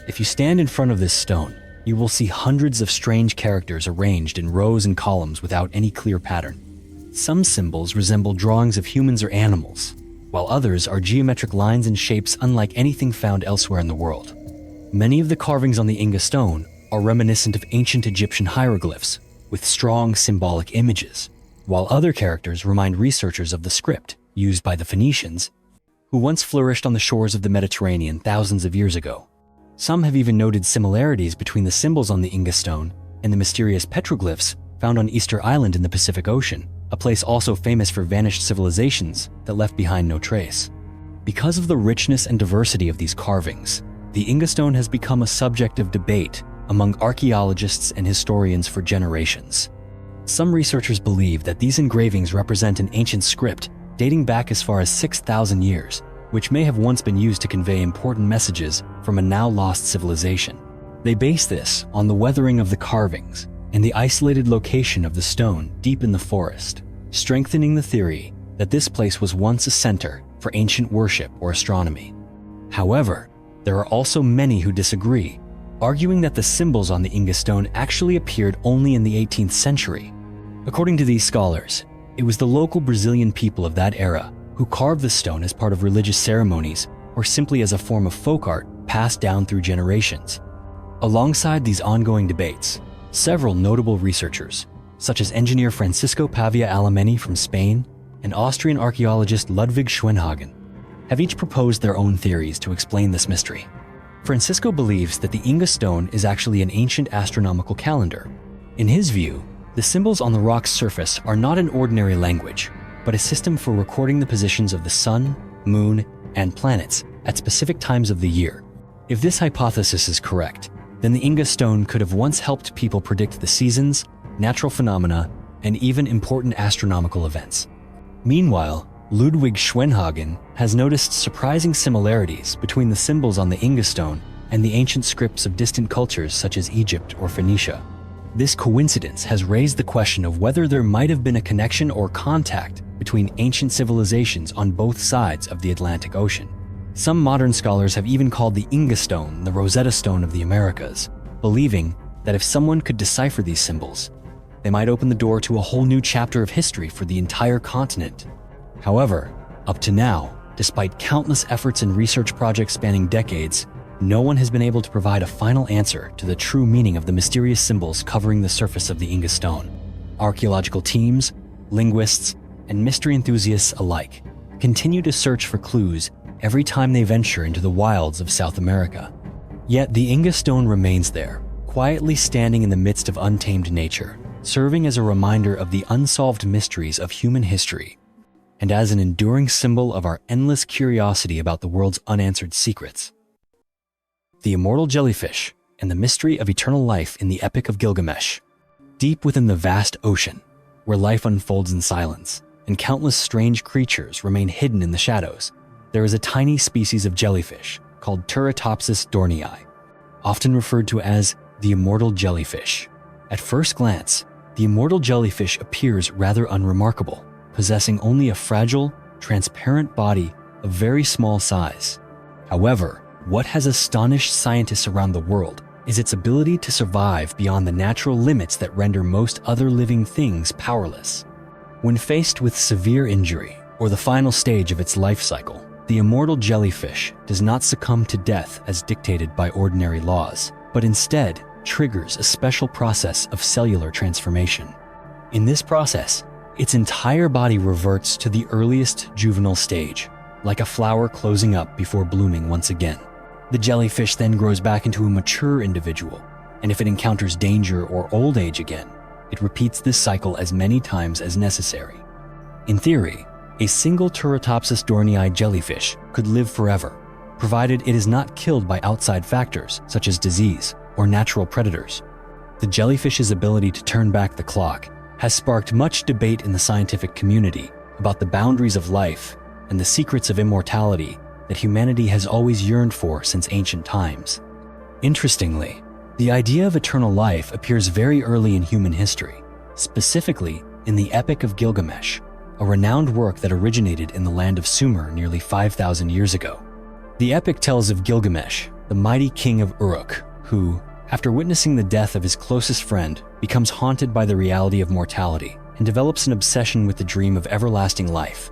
If you stand in front of this stone, you will see hundreds of strange characters arranged in rows and columns without any clear pattern. Some symbols resemble drawings of humans or animals, while others are geometric lines and shapes unlike anything found elsewhere in the world. Many of the carvings on the Inga Stone are reminiscent of ancient Egyptian hieroglyphs, with strong symbolic images, while other characters remind researchers of the script used by the Phoenicians, who once flourished on the shores of the Mediterranean thousands of years ago. Some have even noted similarities between the symbols on the Inga Stone and the mysterious petroglyphs found on Easter Island in the Pacific Ocean, a place also famous for vanished civilizations that left behind no trace. Because of the richness and diversity of these carvings, the Inga Stone has become a subject of debate among archaeologists and historians for generations. Some researchers believe that these engravings represent an ancient script dating back as far as 6,000 years, which may have once been used to convey important messages from a now lost civilization. They base this on the weathering of the carvings and the isolated location of the stone deep in the forest, strengthening the theory that this place was once a center for ancient worship or astronomy. However, there are also many who disagree, arguing that the symbols on the Inga Stone actually appeared only in the 18th century. According to these scholars, it was the local Brazilian people of that era who carved the stone as part of religious ceremonies or simply as a form of folk art passed down through generations. Alongside these ongoing debates, several notable researchers, such as engineer Francisco Pavia Alemany from Spain and Austrian archaeologist Ludwig Schwenhagen, have each proposed their own theories to explain this mystery. Francisco believes that the Inga Stone is actually an ancient astronomical calendar. In his view, the symbols on the rock's surface are not an ordinary language, but a system for recording the positions of the sun, moon, and planets at specific times of the year. If this hypothesis is correct, then the Inga Stone could have once helped people predict the seasons, natural phenomena, and even important astronomical events. Meanwhile, Ludwig Schwenhagen has noticed surprising similarities between the symbols on the Inga Stone and the ancient scripts of distant cultures such as Egypt or Phoenicia. This coincidence has raised the question of whether there might have been a connection or contact between ancient civilizations on both sides of the Atlantic Ocean. Some modern scholars have even called the Inga Stone the Rosetta Stone of the Americas, believing that if someone could decipher these symbols, they might open the door to a whole new chapter of history for the entire continent. However, up to now, despite countless efforts and research projects spanning decades, no one has been able to provide a final answer to the true meaning of the mysterious symbols covering the surface of the Inga Stone. Archaeological teams, linguists, and mystery enthusiasts alike continue to search for clues every time they venture into the wilds of South America. Yet the Inga Stone remains there, quietly standing in the midst of untamed nature, serving as a reminder of the unsolved mysteries of human history, and as an enduring symbol of our endless curiosity about the world's unanswered secrets. The Immortal Jellyfish and the mystery of eternal life in the Epic of Gilgamesh. Deep within the vast ocean, where life unfolds in silence and countless strange creatures remain hidden in the shadows, there is a tiny species of jellyfish called Turritopsis dohrnii, often referred to as the Immortal Jellyfish. At first glance, the Immortal Jellyfish appears rather unremarkable, possessing only a fragile, transparent body of very small size. However, what has astonished scientists around the world is its ability to survive beyond the natural limits that render most other living things powerless. When faced with severe injury or the final stage of its life cycle, the immortal jellyfish does not succumb to death as dictated by ordinary laws, but instead triggers a special process of cellular transformation. In this process, its entire body reverts to the earliest juvenile stage, like a flower closing up before blooming once again. The jellyfish then grows back into a mature individual, and if it encounters danger or old age again, it repeats this cycle as many times as necessary. In theory, a single Turritopsis dohrnii jellyfish could live forever, provided it is not killed by outside factors such as disease or natural predators. The jellyfish's ability to turn back the clock has sparked much debate in the scientific community about the boundaries of life and the secrets of immortality that humanity has always yearned for since ancient times. Interestingly, the idea of eternal life appears very early in human history, specifically in the Epic of Gilgamesh, a renowned work that originated in the land of Sumer nearly 5,000 years ago. The epic tells of Gilgamesh, the mighty king of Uruk, who, after witnessing the death of his closest friend, becomes haunted by the reality of mortality and develops an obsession with the dream of everlasting life.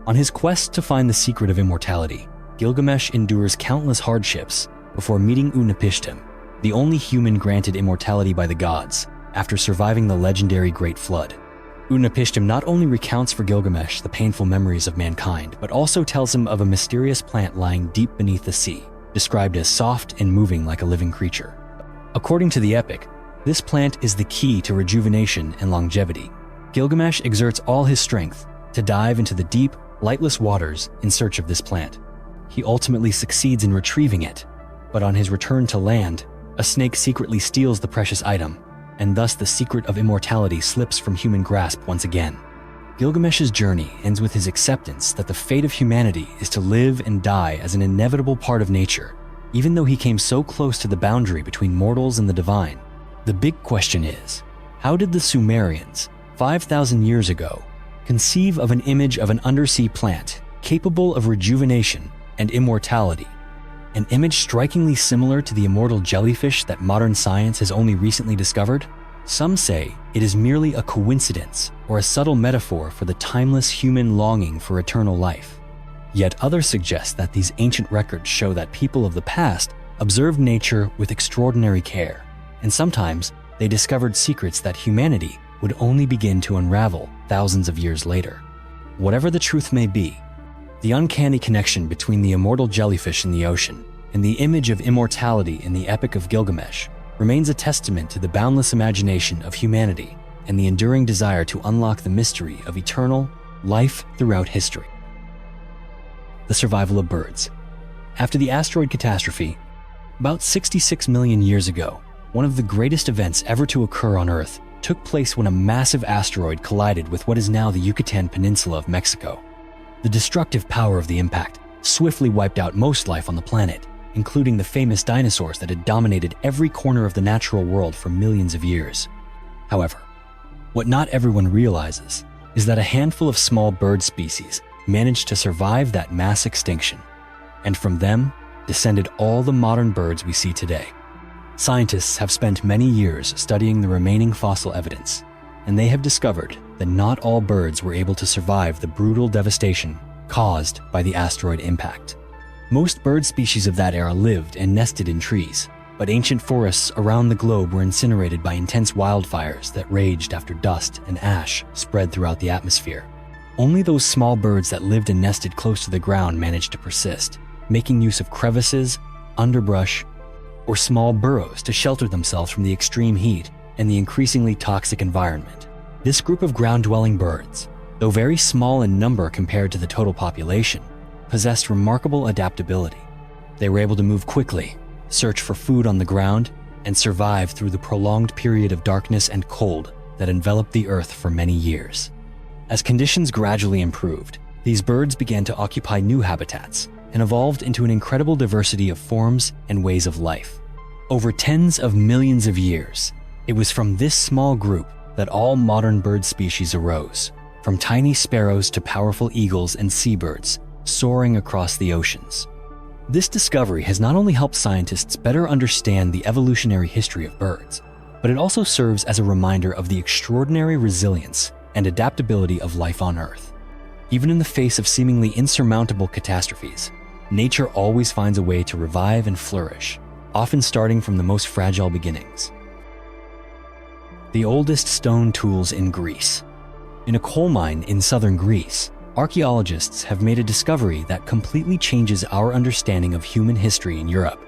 On his quest to find the secret of immortality, Gilgamesh endures countless hardships before meeting Utnapishtim, the only human granted immortality by the gods, after surviving the legendary Great Flood. Utnapishtim not only recounts for Gilgamesh the painful memories of mankind, but also tells him of a mysterious plant lying deep beneath the sea, described as soft and moving like a living creature. According to the epic, this plant is the key to rejuvenation and longevity. Gilgamesh exerts all his strength to dive into the deep, lightless waters in search of this plant. He ultimately succeeds in retrieving it, but on his return to land, a snake secretly steals the precious item, and thus the secret of immortality slips from human grasp once again. Gilgamesh's journey ends with his acceptance that the fate of humanity is to live and die as an inevitable part of nature, even though he came so close to the boundary between mortals and the divine. The big question is, how did the Sumerians, 5,000 years ago, conceive of an image of an undersea plant capable of rejuvenation and immortality? An image strikingly similar to the immortal jellyfish that modern science has only recently discovered? Some say it is merely a coincidence or a subtle metaphor for the timeless human longing for eternal life. Yet others suggest that these ancient records show that people of the past observed nature with extraordinary care, and sometimes they discovered secrets that humanity would only begin to unravel thousands of years later. Whatever the truth may be, the uncanny connection between the immortal jellyfish in the ocean and the image of immortality in the Epic of Gilgamesh remains a testament to the boundless imagination of humanity and the enduring desire to unlock the mystery of eternal life throughout history. The survival of birds. After the asteroid catastrophe, about 66 million years ago, one of the greatest events ever to occur on Earth took place when a massive asteroid collided with what is now the Yucatan Peninsula of Mexico. The destructive power of the impact swiftly wiped out most life on the planet, including the famous dinosaurs that had dominated every corner of the natural world for millions of years. However, what not everyone realizes is that a handful of small bird species managed to survive that mass extinction, and from them descended all the modern birds we see today. Scientists have spent many years studying the remaining fossil evidence, and they have discovered that not all birds were able to survive the brutal devastation caused by the asteroid impact. Most bird species of that era lived and nested in trees, but ancient forests around the globe were incinerated by intense wildfires that raged after dust and ash spread throughout the atmosphere. Only those small birds that lived and nested close to the ground managed to persist, making use of crevices, underbrush, or small burrows to shelter themselves from the extreme heat and the increasingly toxic environment. This group of ground-dwelling birds, though very small in number compared to the total population, possessed remarkable adaptability. They were able to move quickly, search for food on the ground, and survive through the prolonged period of darkness and cold that enveloped the Earth for many years. As conditions gradually improved, these birds began to occupy new habitats and evolved into an incredible diversity of forms and ways of life. Over tens of millions of years, it was from this small group that all modern bird species arose, from tiny sparrows to powerful eagles and seabirds soaring across the oceans. This discovery has not only helped scientists better understand the evolutionary history of birds, but it also serves as a reminder of the extraordinary resilience and adaptability of life on Earth. Even in the face of seemingly insurmountable catastrophes, nature always finds a way to revive and flourish, often starting from the most fragile beginnings. The oldest stone tools in Greece. In a coal mine in southern Greece, archaeologists have made a discovery that completely changes our understanding of human history in Europe.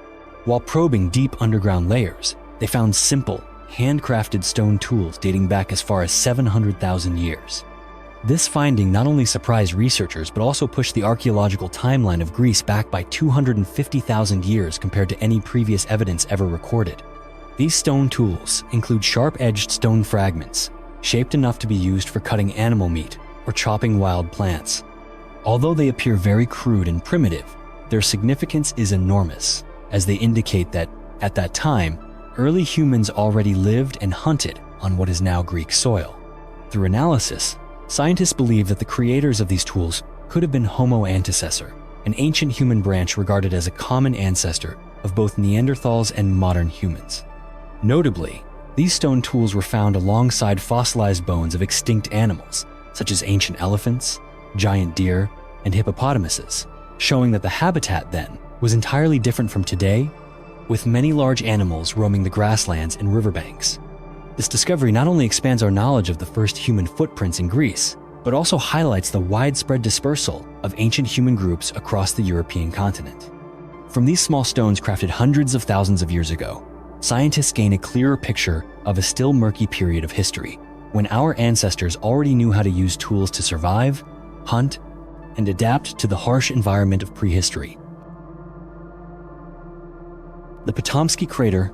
While probing deep underground layers, they found simple, handcrafted stone tools dating back as far as 700,000 years. This finding not only surprised researchers but also pushed the archaeological timeline of Greece back by 250,000 years compared to any previous evidence ever recorded. These stone tools include sharp-edged stone fragments, shaped enough to be used for cutting animal meat or chopping wild plants. Although they appear very crude and primitive, their significance is enormous, as they indicate that, at that time, early humans already lived and hunted on what is now Greek soil. Through analysis, scientists believe that the creators of these tools could have been Homo antecessor, an ancient human branch regarded as a common ancestor of both Neanderthals and modern humans. Notably, these stone tools were found alongside fossilized bones of extinct animals, such as ancient elephants, giant deer, and hippopotamuses, showing that the habitat then was entirely different from today, with many large animals roaming the grasslands and riverbanks. This discovery not only expands our knowledge of the first human footprints in Greece, but also highlights the widespread dispersal of ancient human groups across the European continent. From these small stones crafted hundreds of thousands of years ago, scientists gain a clearer picture of a still murky period of history, when our ancestors already knew how to use tools to survive, hunt, and adapt to the harsh environment of prehistory. The Pomsky Crater,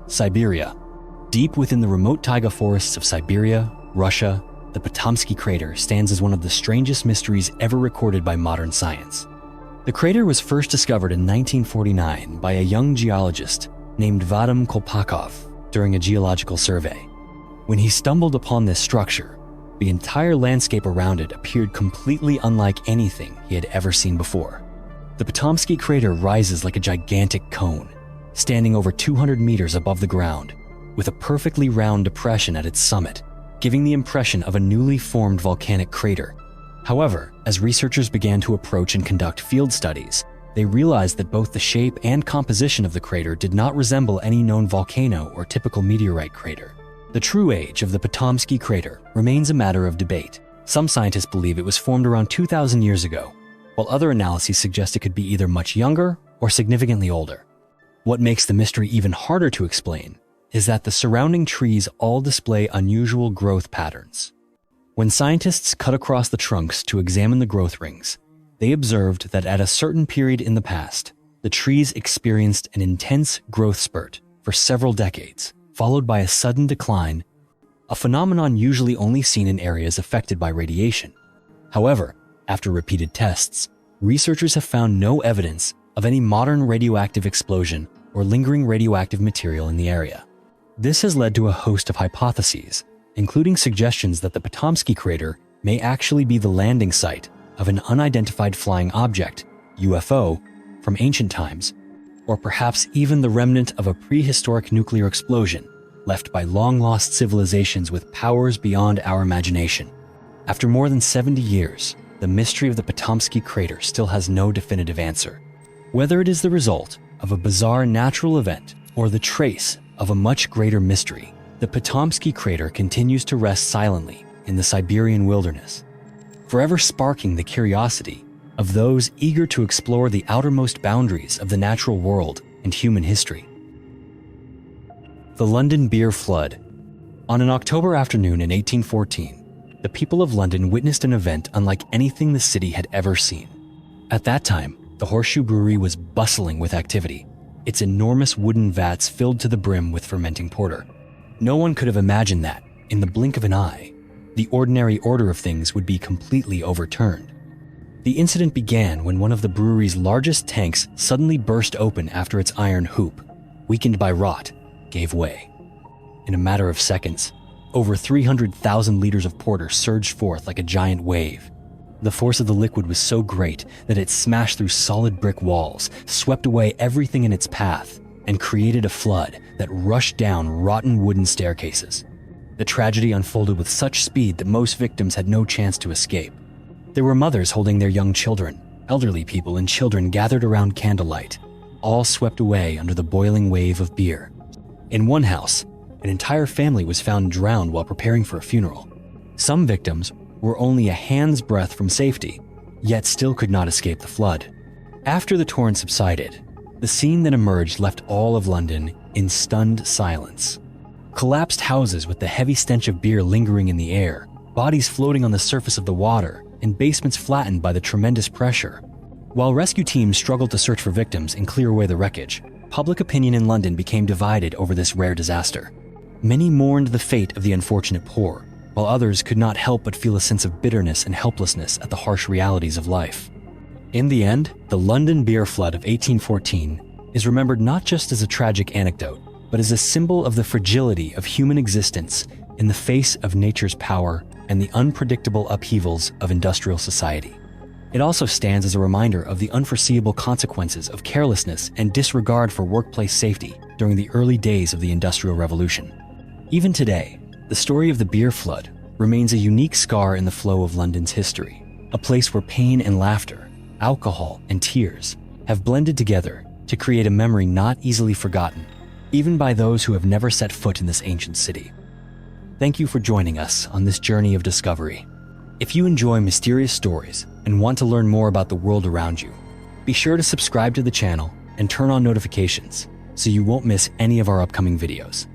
Siberia. Deep within the remote taiga forests of Siberia, Russia, the Pomsky Crater stands as one of the strangest mysteries ever recorded by modern science. The crater was first discovered in 1949 by a young geologist named Vadim Kolpakov during a geological survey. When he stumbled upon this structure, the entire landscape around it appeared completely unlike anything he had ever seen before. The Pomsky Crater rises like a gigantic cone, standing over 200 meters above the ground, with a perfectly round depression at its summit, giving the impression of a newly formed volcanic crater. However, as researchers began to approach and conduct field studies, they realized that both the shape and composition of the crater did not resemble any known volcano or typical meteorite crater. The true age of the Pomsky Crater remains a matter of debate. Some scientists believe it was formed around 2,000 years ago, while other analyses suggest it could be either much younger or significantly older. What makes the mystery even harder to explain is that the surrounding trees all display unusual growth patterns. When scientists cut across the trunks to examine the growth rings, they observed that at a certain period in the past, the trees experienced an intense growth spurt for several decades, followed by a sudden decline, a phenomenon usually only seen in areas affected by radiation. However, after repeated tests, researchers have found no evidence of any modern radioactive explosion or lingering radioactive material in the area. This has led to a host of hypotheses, including suggestions that the Pomsky Crater may actually be the landing site of an unidentified flying object, UFO, from ancient times, or perhaps even the remnant of a prehistoric nuclear explosion left by long-lost civilizations with powers beyond our imagination. After more than 70 years, the mystery of the Pomsky Crater still has no definitive answer. Whether it is the result of a bizarre natural event or the trace of a much greater mystery, the Pomsky Crater continues to rest silently in the Siberian wilderness, forever sparking the curiosity of those eager to explore the outermost boundaries of the natural world and human history. The London Beer Flood. On an October afternoon in 1814, the people of London witnessed an event unlike anything the city had ever seen. At that time, the Horseshoe Brewery was bustling with activity, its enormous wooden vats filled to the brim with fermenting porter. No one could have imagined that, in the blink of an eye, the ordinary order of things would be completely overturned. The incident began when one of the brewery's largest tanks suddenly burst open after its iron hoop, weakened by rot, gave way. In a matter of seconds, over 300,000 liters of porter surged forth like a giant wave. The force of the liquid was so great that it smashed through solid brick walls, swept away everything in its path, and created a flood that rushed down rotten wooden staircases. The tragedy unfolded with such speed that most victims had no chance to escape. There were mothers holding their young children, elderly people and children gathered around candlelight, all swept away under the boiling wave of beer. In one house, an entire family was found drowned while preparing for a funeral. Some victims were only a hand's breadth from safety, yet still could not escape the flood. After the torrent subsided, the scene that emerged left all of London in stunned silence. Collapsed houses with the heavy stench of beer lingering in the air, bodies floating on the surface of the water, and basements flattened by the tremendous pressure. While rescue teams struggled to search for victims and clear away the wreckage, public opinion in London became divided over this rare disaster. Many mourned the fate of the unfortunate poor, while others could not help but feel a sense of bitterness and helplessness at the harsh realities of life. In the end, the London beer flood of 1814 is remembered not just as a tragic anecdote, but as a symbol of the fragility of human existence in the face of nature's power and the unpredictable upheavals of industrial society. It also stands as a reminder of the unforeseeable consequences of carelessness and disregard for workplace safety during the early days of the Industrial Revolution. Even today, the story of the beer flood remains a unique scar in the flow of London's history, a place where pain and laughter, alcohol and tears have blended together to create a memory not easily forgotten, even by those who have never set foot in this ancient city. Thank you for joining us on this journey of discovery. If you enjoy mysterious stories and want to learn more about the world around you, be sure to subscribe to the channel and turn on notifications so you won't miss any of our upcoming videos.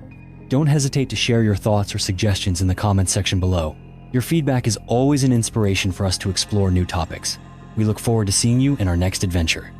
Don't hesitate to share your thoughts or suggestions in the comments section below. Your feedback is always an inspiration for us to explore new topics. We look forward to seeing you in our next adventure.